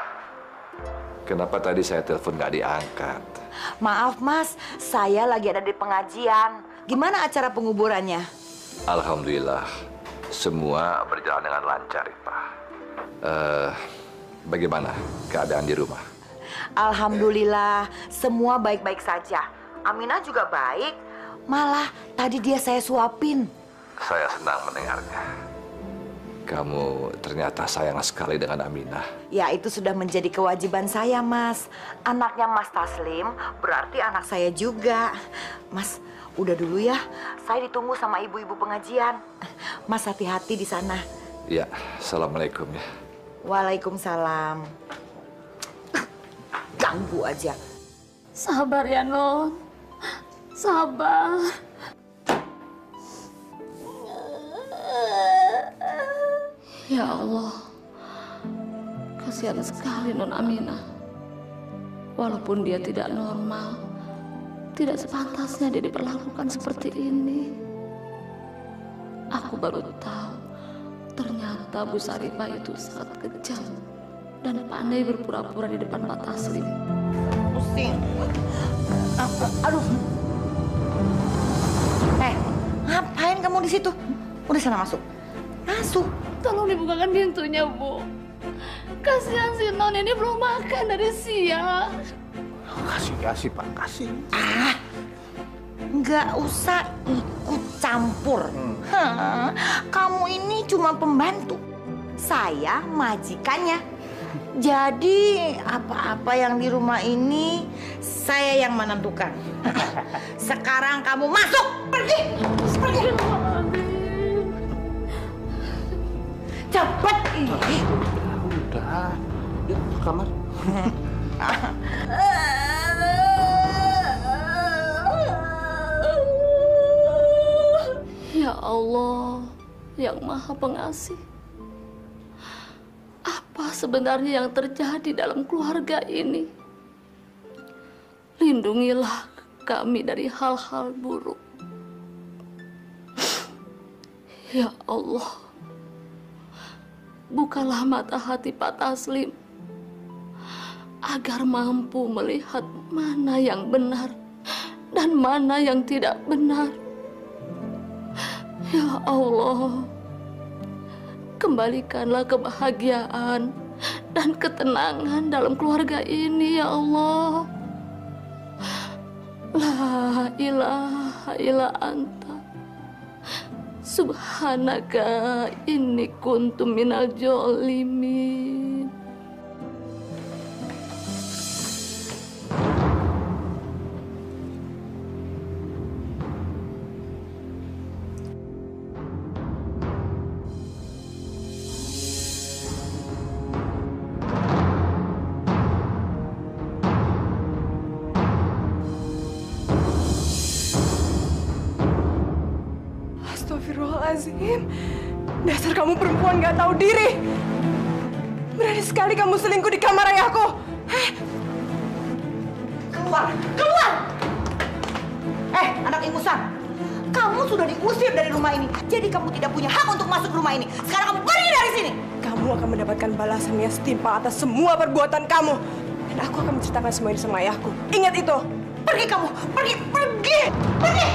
Kenapa tadi saya telepon nggak diangkat? Maaf Mas, saya lagi ada di pengajian. Gimana acara penguburannya? Alhamdulillah, semua berjalan dengan lancar, Ipah. Bagaimana keadaan di rumah? Alhamdulillah, semua baik-baik saja. Aminah juga baik. Malah tadi dia saya suapin. Saya senang mendengarnya. Kamu ternyata sayang sekali dengan Aminah. Ya, itu sudah menjadi kewajiban saya, Mas. Anaknya Mas Taslim berarti anak saya juga. Mas, udah dulu ya. Saya ditunggu sama ibu-ibu pengajian. Mas hati-hati di sana. Ya, assalamualaikum ya. Waalaikumsalam. Ganggu aja. Sabar ya, Non. Sabar. Ya Allah, kasihan sekali Non Aminah. Walaupun dia tidak normal, tidak sepantasnya dia diperlakukan seperti ini. Aku baru tahu, ternyata Bu Sarifah itu sangat kejam dan pandai berpura-pura di depan Pak Taslim. Pusing. Aduh. Ngapain kamu di situ? Udah sana masuk. Masuk. Tolong dibukakan pintunya, Bu. Kasihan si Non ini belum makan dari siang. Kasih Pak, kasih. Nggak usah ikut campur. Kamu ini cuma pembantu. Saya majikannya. Jadi apa-apa yang di rumah ini saya yang menentukan. Sekarang kamu masuk, pergi. Cepat ini. Udah, yuk ke kamar. Ya Allah, yang Maha Pengasih. Apa sebenarnya yang terjadi dalam keluarga ini? Lindungilah kami dari hal-hal buruk. Ya Allah, bukalah mata hati Pak Taslim agar mampu melihat mana yang benar dan mana yang tidak benar. Ya Allah, kembalikanlah kebahagiaan dan ketenangan dalam keluarga ini, ya Allah. La ilaha illa anta subhanaka inni kuntu minal jolimin. Astagfirullahaladzim. Dasar kamu perempuan gak tahu diri. Berani sekali kamu selingkuh di kamar ayahku. Keluar, keluar! Anak ingusan. Kamu sudah diusir dari rumah ini. Jadi kamu tidak punya hak untuk masuk rumah ini. Sekarang kamu pergi dari sini. Kamu akan mendapatkan balasan yang setimpal atas semua perbuatan kamu. Dan aku akan menceritakan semua ini sama ayahku. Ingat itu. Pergi kamu, pergi, pergi, pergi!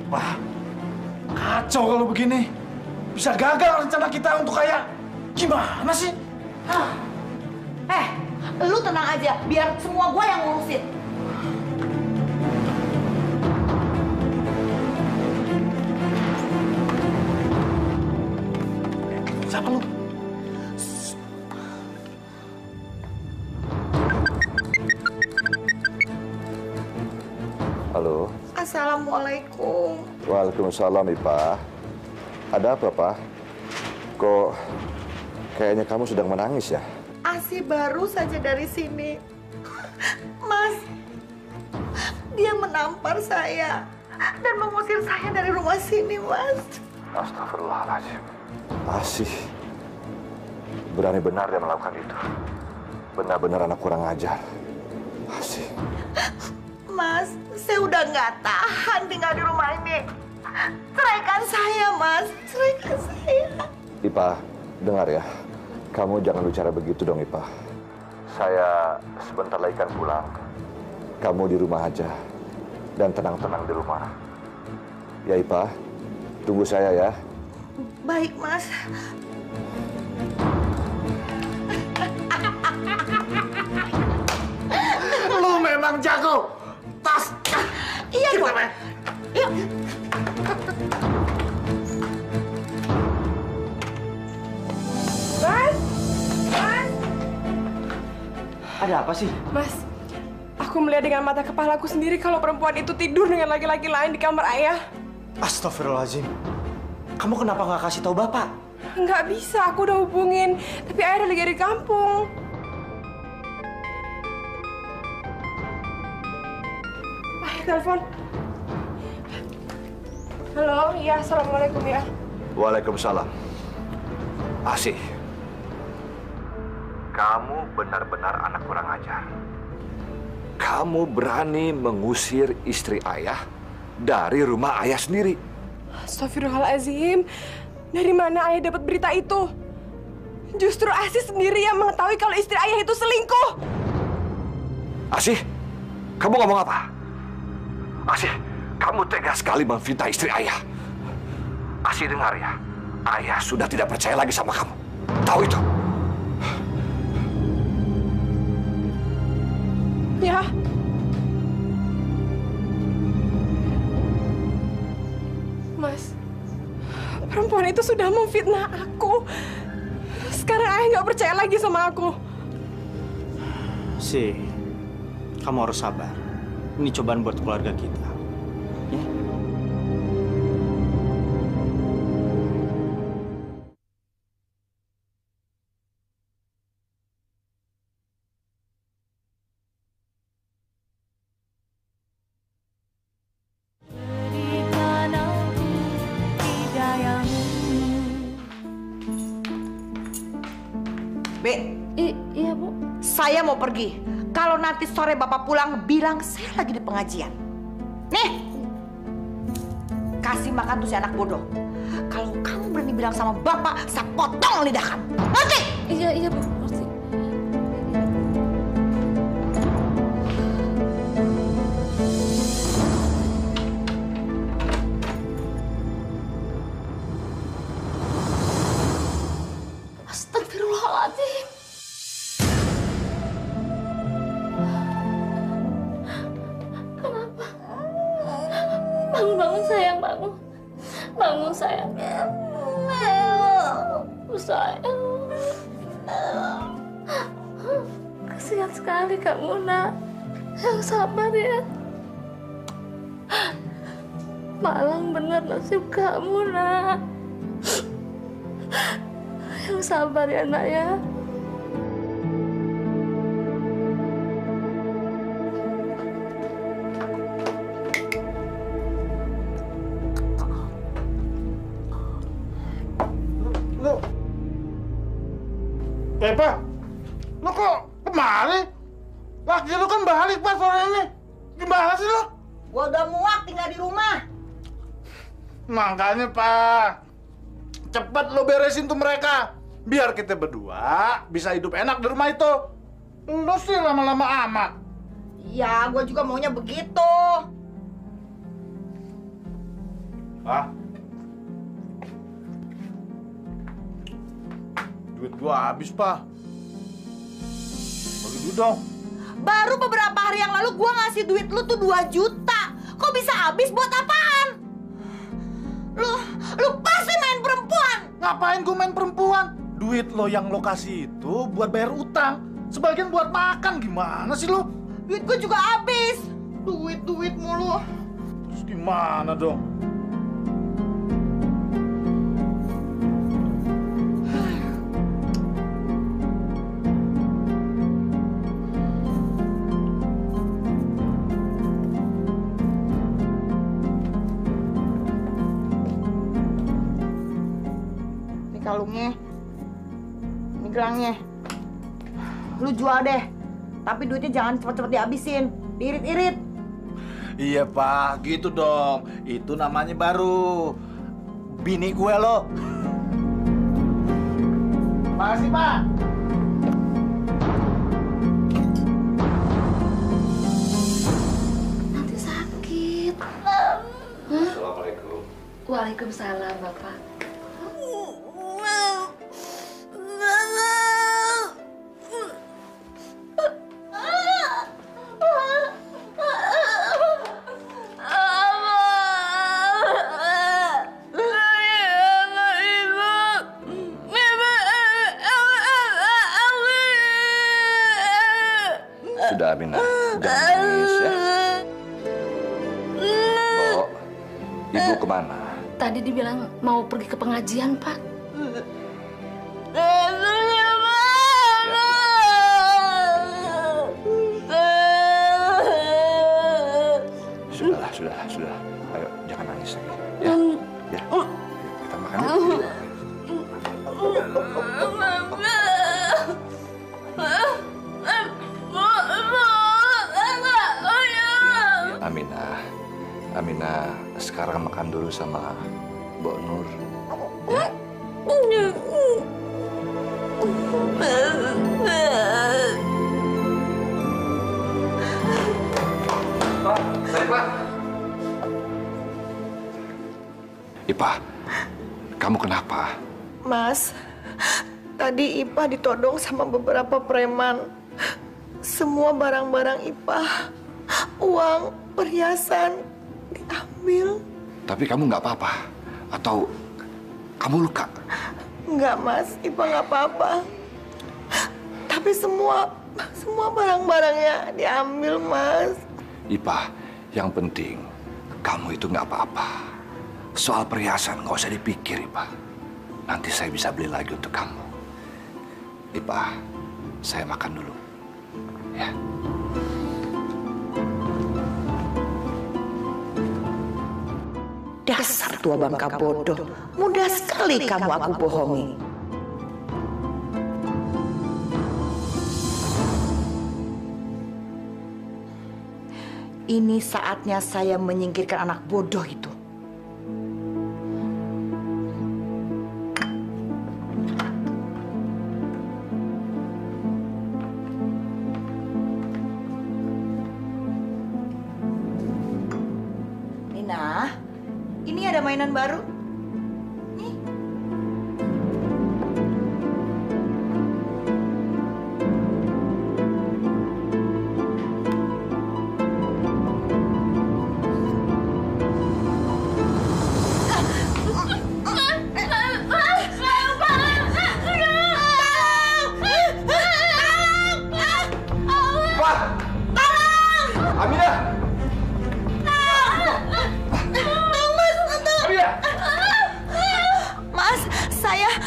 Wah, kacau kalau begini. Bisa gagal rencana kita untuk kaya. Gimana sih? Lu tenang aja, biar semua gua yang ngurusin. Siapa lu? Halo. Assalamualaikum. Waalaikumsalam, Ipah. Ada apa, Pak? Kok kayaknya kamu sedang menangis ya? Asi baru saja dari sini. Mas, dia menampar saya dan mengusir saya dari rumah sini, Mas. Astagfirullahaladzim. Asih. Berani benar dia melakukan itu. Benar-benar anak kurang ajar. Asih. Mas, saya udah nggak tahan tinggal di rumah ini. Ceraikan saya, Mas. Ceraikan saya. Ipah, dengar ya. Kamu jangan bicara begitu dong, Ipah. Saya sebentar lagi kan pulang. Kamu di rumah aja dan tenang-tenang di rumah. Ya Ipa, tunggu saya ya. Baik, Mas. Lu memang jago. Tas. Iya dong. Yuk. Mas! Mas! Ada apa sih? Mas, aku melihat dengan mata kepalaku sendiri kalau perempuan itu tidur dengan laki-laki lain di kamar ayah. Astagfirullahaladzim. Kamu kenapa nggak kasih tahu Bapak? Nggak bisa, aku udah hubungin. Tapi ayah lagi ada di kampung. Ayah telepon. Halo, iya, assalamualaikum ya. Waalaikumsalam. Asih, kamu benar-benar anak kurang ajar. Kamu berani mengusir istri ayah dari rumah ayah sendiri. Astagfirullahaladzim. Dari mana ayah dapat berita itu? Justru Asih sendiri yang mengetahui kalau istri ayah itu selingkuh. Asih, kamu ngomong apa? Asih, kamu tega sekali memfitnah istri ayah. Asih dengar ya, ayah sudah tidak percaya lagi sama kamu. Tahu itu? Ya. Mas, perempuan itu sudah memfitnah aku. Sekarang ayah nggak percaya lagi sama aku. Sih, kamu harus sabar. Ini cobaan buat keluarga kita. Ya? Be, Iya, Bu. saya mau pergi. Kalau nanti sore Bapak pulang, bilang saya lagi di pengajian. Nih, kasih makan tuh si anak bodoh. Kalau kamu berani bilang sama Bapak, saya potong lidah kamu. Ngerti? Iya, Bu. Ngerti. Astagfirullahaladzim. Kenapa? Bangun sayang, bangun. Bangun sayang. Sayang. Kasihan sekali kamu, Nak. Yang sabar ya. Malang bener nasib kamu, Nak. Yang sabar ya, Nak ya. Pak, lu kok kemari? Laki lu kan balik pas sore ini. Gimana sih lu? Gua udah muak tinggal di rumah. Makanya Pak, cepet lu beresin tuh mereka. Biar kita berdua bisa hidup enak di rumah itu. Lu sih lama-lama amat. Ya, gua juga maunya begitu. Pak, duit gua habis, Pak. Bagi duit dong. Baru beberapa hari yang lalu gua ngasih duit lu tuh 2 juta. Kok bisa habis buat apaan? Lu pasti main perempuan. Ngapain gua main perempuan? Duit lo yang lo kasih itu buat bayar utang. Sebagian buat makan. Gimana sih lu? Duit gua juga habis. Duit mulu. Terus gimana dong? Kalungnya, ini gelangnya, lu jual deh, tapi duitnya jangan cepet-cepet dihabisin, diirit-irit. Iya Pak, gitu dong. Itu namanya baru bini gue lo. Makasih Pak. Waalaikumsalam, Bapak. Sudah, Aminah. Jangan nangis ya. Bo, Ibu kemana? Tadi dibilang mau pergi ke pengajian, Pak. Sudah. Ayo, jangan nangis lagi. Ya, ya. Kita makan yuk. Aminah, sekarang makan dulu sama Mbok Nur. Ya? Pak, Sarifah. Ipah, kamu kenapa? Mas, tadi Ipah ditodong sama beberapa preman. Semua barang-barang Ipah, uang, perhiasan, diambil. Tapi kamu nggak apa-apa? Atau kamu luka? Enggak, Mas. Ipah nggak apa-apa. Tapi semua barang-barangnya diambil, Mas. Ipah, yang penting kamu itu nggak apa-apa. Soal perhiasan nggak usah dipikir, Ipah. Nanti saya bisa beli lagi untuk kamu. Ipah, saya makan dulu. Ya. Dasar tua bangka bodoh. Mudah sekali kamu aku bohongi. Ini saatnya saya menyingkirkan anak bodoh itu. Nina, ini ada mainan baru. Nih.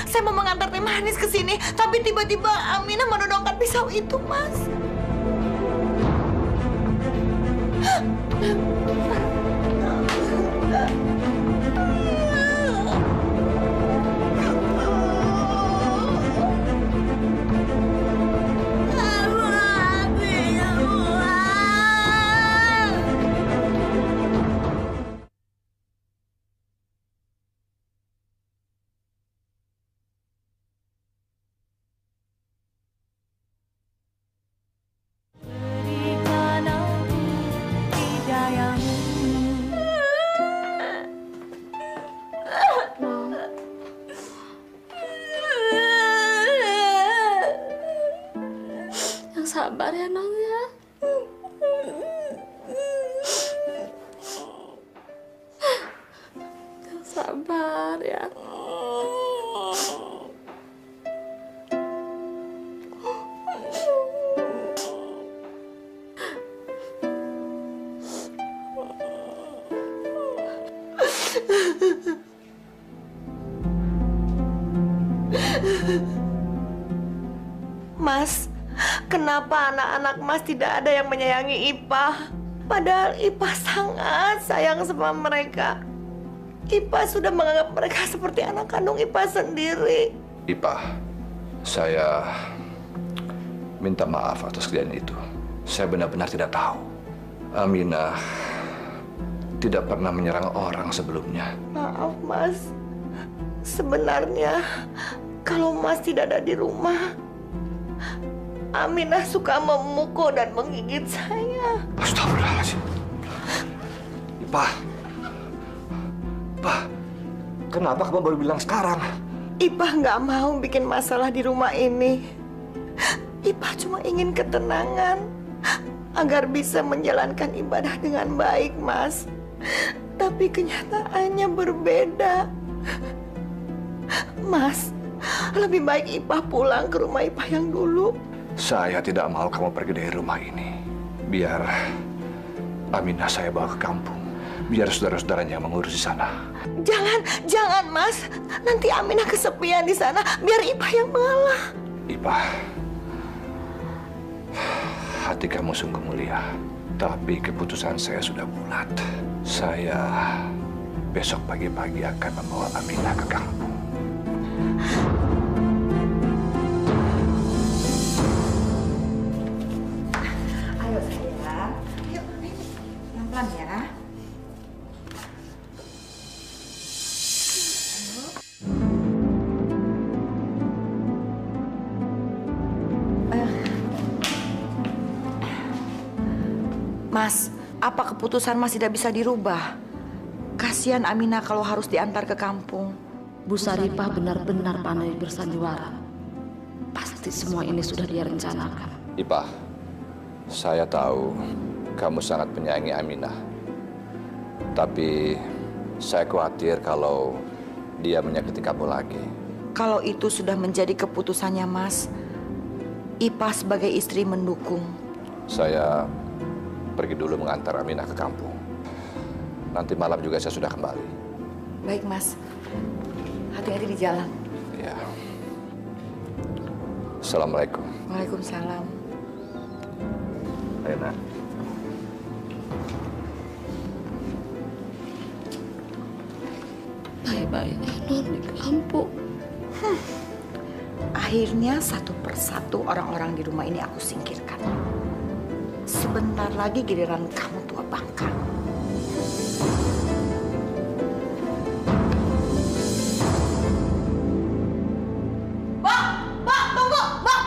Saya mau mengantar teh manis ke sini, tapi tiba-tiba Aminah menodongkan pisau itu, Mas. Sabar ya, Nong ya. Sabar ya. Mas, kenapa anak-anak Mas tidak ada yang menyayangi Ipah? Padahal Ipah sangat sayang sama mereka. Ipah sudah menganggap mereka seperti anak kandung Ipah sendiri. Ipah, saya minta maaf atas kejadian itu. Saya benar-benar tidak tahu. Aminah tidak pernah menyerang orang sebelumnya. Maaf, Mas. Sebenarnya kalau Mas tidak ada di rumah, Aminah suka memukul dan menggigit saya. Astagfirullahaladzim. Ipah, Kenapa kamu baru bilang sekarang? Ipah nggak mau bikin masalah di rumah ini. Ipah cuma ingin ketenangan agar bisa menjalankan ibadah dengan baik, Mas. Tapi kenyataannya berbeda. Mas, lebih baik Ipah pulang ke rumah Ipah yang dulu. Saya tidak mau kamu pergi dari rumah ini. Biar Aminah saya bawa ke kampung. Biar saudara-saudaranya yang mengurus di sana. Jangan Mas. Nanti Aminah kesepian di sana. Biar Ipah yang mengalah. Ipah, hati kamu sungguh mulia. Tapi keputusan saya sudah bulat. Saya besok pagi-pagi akan membawa Aminah ke kampung. Ayo sayang. Yuk, pelan-pelan ya. Mas, apa keputusan Mas tidak bisa dirubah? Kasihan Aminah kalau harus diantar ke kampung. Bu Saripah benar-benar pandai bersandiwara. Pasti semua ini sudah dia rencanakan. Ipah, saya tahu kamu sangat menyayangi Aminah. Tapi saya khawatir kalau dia menyakiti kamu lagi. Kalau itu sudah menjadi keputusannya Mas, Ipah sebagai istri mendukung. Saya pergi dulu mengantar Aminah ke kampung. Nanti malam juga saya sudah kembali. Baik Mas, hati-hati di jalan. Ya. Assalamualaikum. Waalaikumsalam. Enak. Baik-baik non di kampung. Akhirnya satu persatu orang-orang di rumah ini aku singkirkan. Sebentar lagi giliran kamu tua bangka. Bang, tunggu, Bang.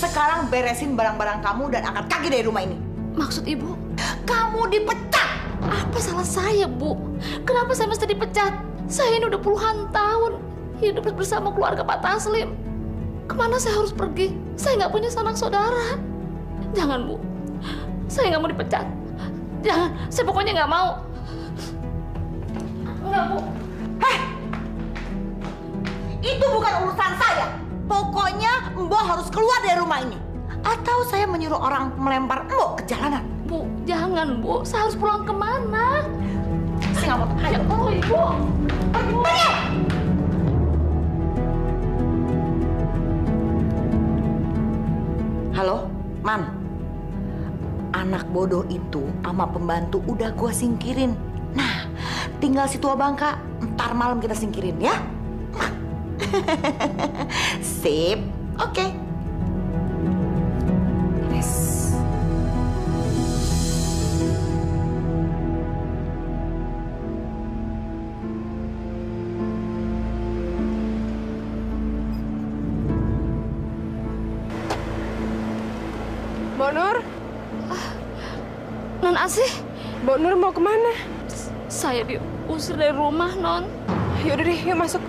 Sekarang beresin barang-barang kamu dan angkat kaki dari rumah ini. Maksud ibu? Kamu dipecat. Apa salah saya, Bu? Kenapa saya mesti dipecat? Saya ini udah puluhan tahun hidup bersama keluarga Pak Taslim. Kemana saya harus pergi? Saya nggak punya sanak saudara. Jangan, Bu. Saya nggak mau dipecat. Jangan. Saya pokoknya nggak mau. Enggak, Bu. Itu bukan urusan saya. Pokoknya Mbok harus keluar dari rumah ini. Atau saya menyuruh orang melempar Mbok ke jalanan. Bu, jangan, Bu. Saya harus pulang kemana? Saya nggak mau. Ayo, tolong, Ibu. Pergi! Halo, Man. Anak bodoh itu sama pembantu udah gua singkirin. Nah, tinggal si tua bangka. Ntar malam kita singkirin ya. Sip, oke. Yes. Mbok Nur? Non Asih, Mbok Nur mau kemana? saya diusir dari rumah, Non. Yaudah deh, yuk masuk.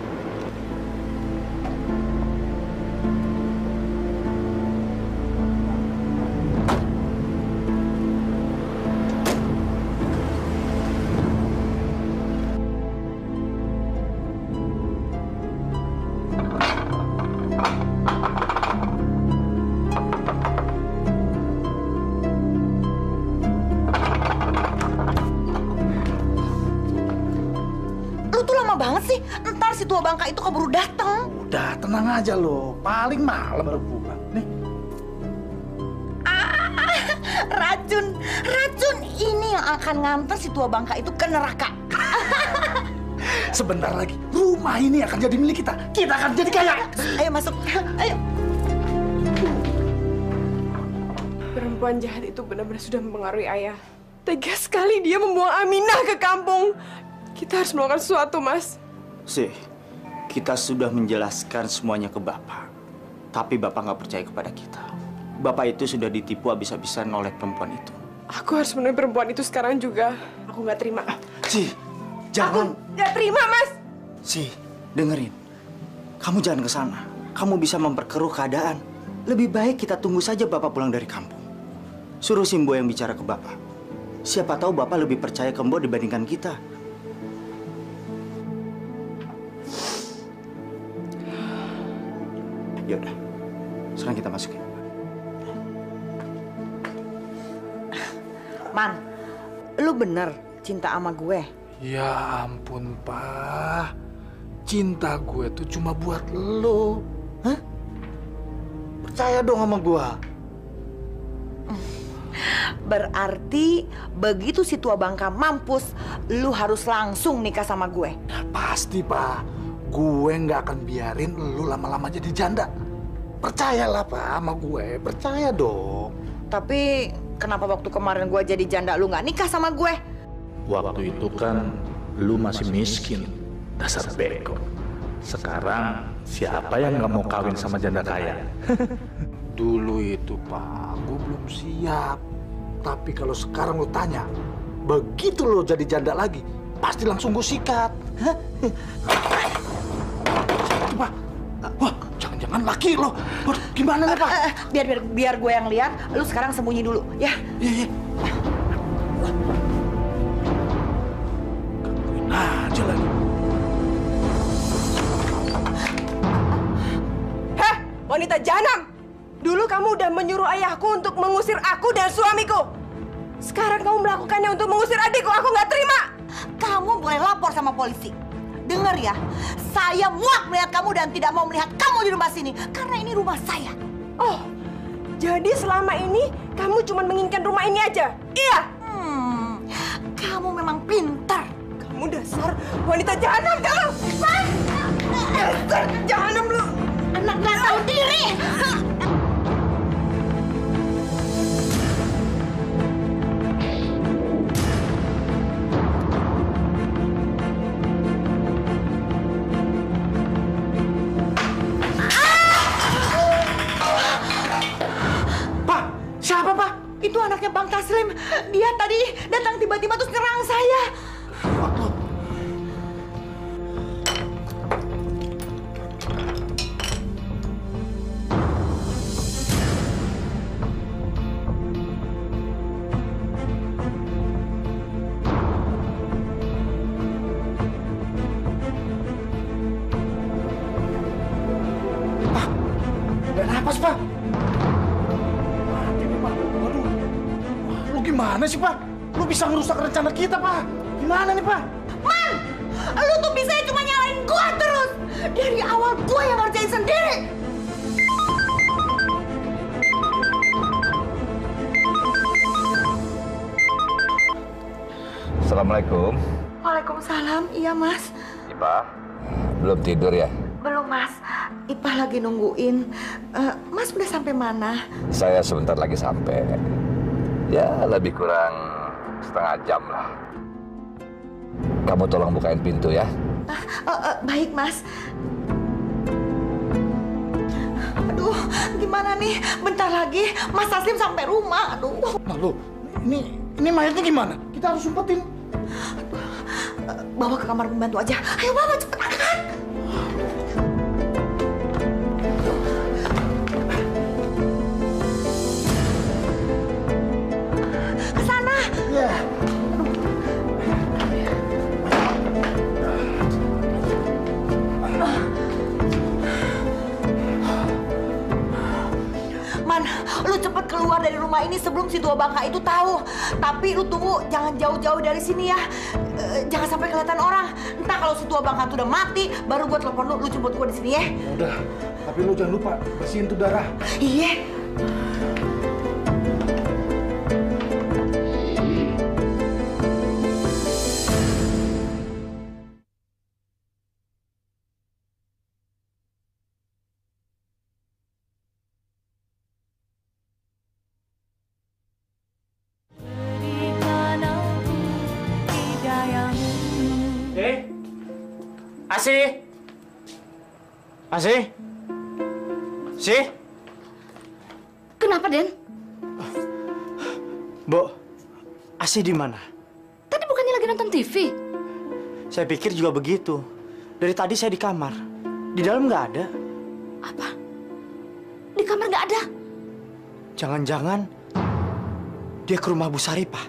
Lu tuh lama banget sih. Ntar si tua bangka itu keburu datang. Udah, tenang aja lo. Paling malam baru pulang. Nih, Racun ini yang akan nganter si tua bangka itu ke neraka. sebentar lagi rumah ini akan jadi milik kita. Kita akan jadi kaya. Ayo masuk, ayo. Perempuan jahat itu benar-benar sudah mempengaruhi ayah. Tega sekali dia membuang Aminah ke kampung. Kita harus melakukan sesuatu, Mas. Sih, kita sudah menjelaskan semuanya ke Bapak. Tapi Bapak nggak percaya kepada kita. Bapak itu sudah ditipu habis-habisan oleh perempuan itu. Aku harus menemui perempuan itu sekarang juga. Aku nggak terima. Sih, Jangan. Aku nggak terima, Mas. Si, dengerin. Kamu jangan ke sana. Kamu bisa memperkeruh keadaan. Lebih baik kita tunggu saja Bapak pulang dari kampung. Suruh Simbo yang bicara ke Bapak. Siapa tahu Bapak lebih percaya ke Mbok dibandingkan kita. Yaudah, sekarang kita masukin. Man, lu bener cinta sama gue? Ya ampun, Pak. Cinta gue tuh cuma buat lo. Hah? Percaya dong sama gue. Berarti begitu si tua Bangka mampus, lu harus langsung nikah sama gue. Nah, pasti, Pak. Gue nggak akan biarin lu lama-lama jadi janda. Percayalah, Pak, sama gue. Percaya dong. Tapi kenapa waktu kemarin gue jadi janda lu nggak nikah sama gue? Waktu itu kan lu masih miskin, dasar beko. Sekarang siapa yang nggak mau kawin sama janda kaya? Dulu itu, Pak, gue belum siap. Tapi kalau sekarang lu tanya, begitu lo jadi janda lagi, pasti langsung gue sikat. Pak, wah, jangan-jangan laki lo. Waduh, gimana nih, Pak? Biar gue yang lihat. Lu sekarang sembunyi dulu, ya? Iya. Gangguin aja lagi. Heh, wanita jahanam! Dulu kamu udah menyuruh ayahku untuk mengusir aku dan suamiku. Sekarang kamu melakukannya untuk mengusir adikku. Aku nggak terima. Kamu boleh lapor sama polisi. Dengar ya, saya muak melihat kamu dan tidak mau melihat kamu di rumah sini. Karena ini rumah saya. Oh, jadi selama ini kamu cuma menginginkan rumah ini aja? Iya? Kamu memang pintar. Kamu dasar wanita jahanam kamu! Dasar jahanam lu! Anak gak tahu diri. Siapa, Pak? Itu anaknya Bang Taslim. Dia tadi datang tiba-tiba terus nyerang saya. Pak, nggak napas, Pak. Waduh, lu gimana sih, Pak? Lu bisa ngerusak rencana kita, Pak. Gimana nih, Pak? Man, lu tuh bisa cuma nyalain gua terus. Dari awal gua yang ngerjain sendiri. Assalamualaikum. Waalaikumsalam, iya Mas. Ipa, belum tidur ya? Belum Mas, Ipah lagi nungguin. Mas udah sampai mana? Saya sebentar lagi sampai. Ya, lebih kurang setengah jam lah. Kamu tolong bukain pintu ya. Baik Mas. Aduh, gimana nih? Bentar lagi Mas Taslim sampai rumah. Aduh. Nah, lu, ini mayatnya gimana? Kita harus umpetin. Bawa ke kamar pembantu aja. Ayo bawa cepet angkat. Ke sana. Ya. Man, lu cepet keluar dari rumah ini sebelum si tua Bangka itu tahu. Tapi lu tunggu, jangan jauh-jauh dari sini ya. Jangan sampai kelihatan orang. Entah kalau si tua Bangka itu udah mati, baru gue telepon lu jemput gue di sini ya. Udah, tapi lu jangan lupa bersihin tuh darah. Iya. Asih? Asih? Sih? Kenapa, Den? Mbok, Asih di mana? Tadi bukannya lagi nonton TV? Saya pikir juga begitu. Dari tadi saya di kamar. Di dalam nggak ada. Apa? Di kamar nggak ada? Jangan-jangan dia ke rumah Bu Sari, Pak.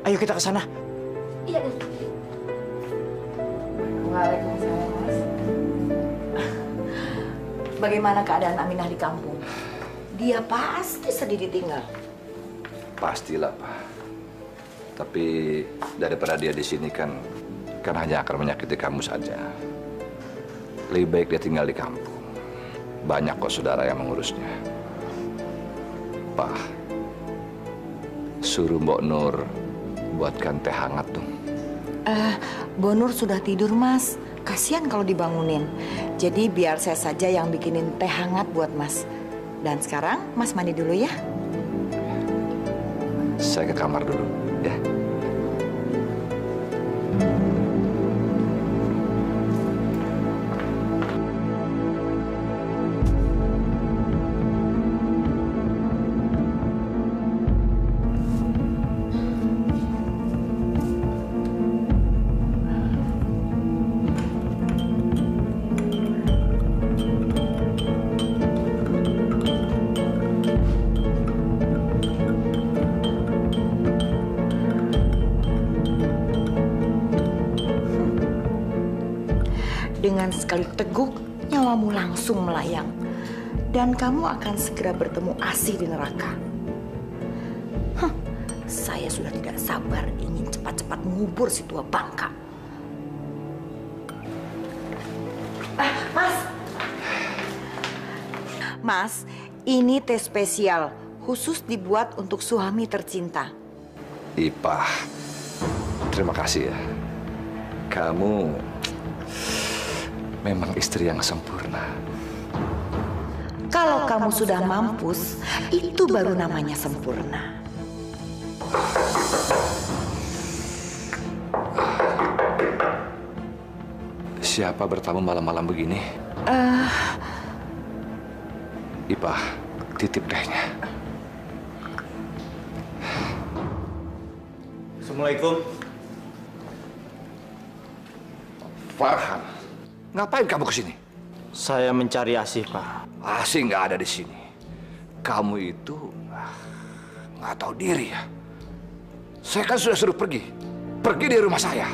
Ayo kita ke sana. Iya, Den. Waalaikumsalam, Mas. Bagaimana keadaan Aminah di kampung? Dia pasti sedih ditinggal. Pastilah, Pak. Tapi daripada dia di sini kan hanya akan menyakiti kamu saja. Lebih baik dia tinggal di kampung. Banyak kok saudara yang mengurusnya. Pak, suruh Mbok Nur buatkan teh hangat dong. Mbok Nur sudah tidur, Mas. Kasihan kalau dibangunin. Jadi biar saya saja yang bikinin teh hangat buat Mas. Dan sekarang Mas mandi dulu ya. Saya ke kamar dulu, ya. Dengan sekali teguk, nyawamu langsung melayang. Dan kamu akan segera bertemu Asih di neraka. Saya sudah tidak sabar ingin cepat-cepat mengubur si tua bangka. Mas! Mas, ini teh spesial. Khusus dibuat untuk suami tercinta. Ipah, terima kasih ya. Kamu memang istri yang sempurna. Kalau kamu sudah mampus, itu baru namanya sempurna. Siapa bertamu malam-malam begini? Ipah, titip tehnya. Assalamualaikum. Farhan, ngapain kamu kesini? Saya mencari Asih, Pak. Asih nggak ada di sini. Kamu itu nggak tahu diri ya. Saya kan sudah suruh pergi. Pergi dari rumah saya.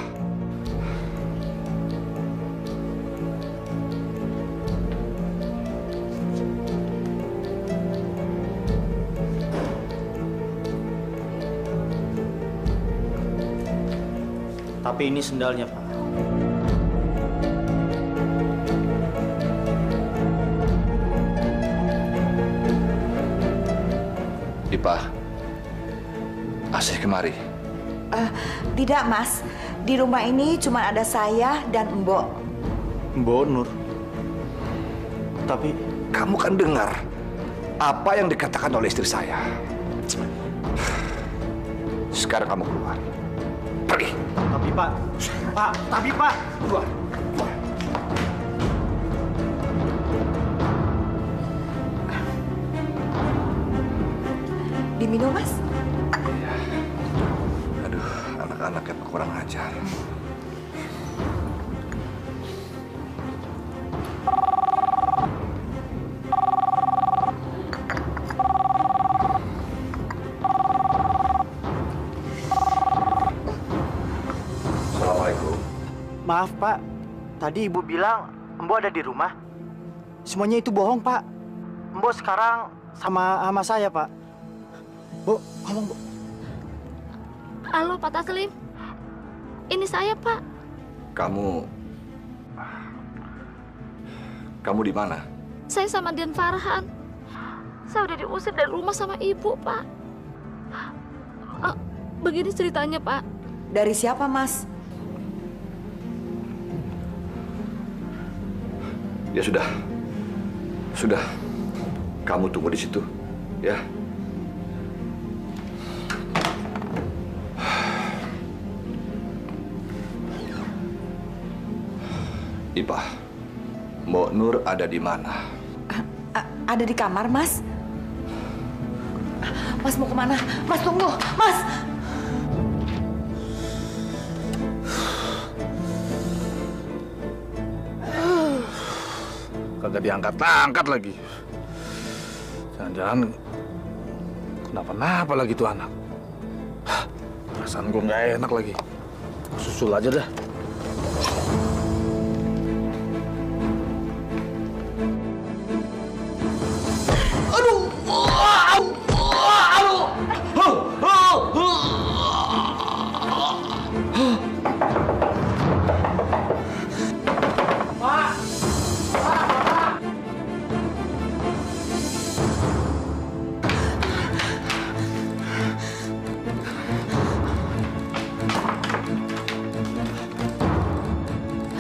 Tapi ini sendalnya, Pak. Ipah, Asih kemari. Tidak, Mas. Di rumah ini cuma ada saya dan Mbok. Mbok Nur. Tapi Kamu kan dengar apa yang dikatakan oleh istri saya. Sekarang kamu keluar. Pergi. Tapi Pak, Keluar. Diminum, Mas? Aduh, anak-anak yang kurang ajar. Assalamualaikum. maaf Pak. Tadi Ibu bilang Mbok ada di rumah. Semuanya itu bohong, Pak. Mbok sekarang sama saya, Pak. Bu, ngomong, Bu. Halo, Pak Taslim. Ini saya, Pak. Kamu di mana? Saya sama Den Farhan. Saya udah diusir dari rumah sama ibu, Pak. Begini ceritanya, Pak. Dari siapa, Mas? Ya sudah. Sudah. Kamu tunggu di situ, ya. Ipah, Mbok Nur ada di mana? Ada di kamar, Mas. Mas mau kemana? Mas tunggu, Mas. kagak diangkat-angkat lagi. Jangan-jangan kenapa-napa lagi tuh anak. Perasaan gue nggak enak lagi. Susul aja dah.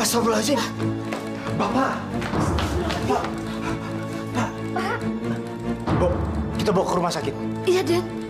Astagfirullahaladzim. Bapak. Pak. Pak. Kita bawa ke rumah sakit. Iya, Den.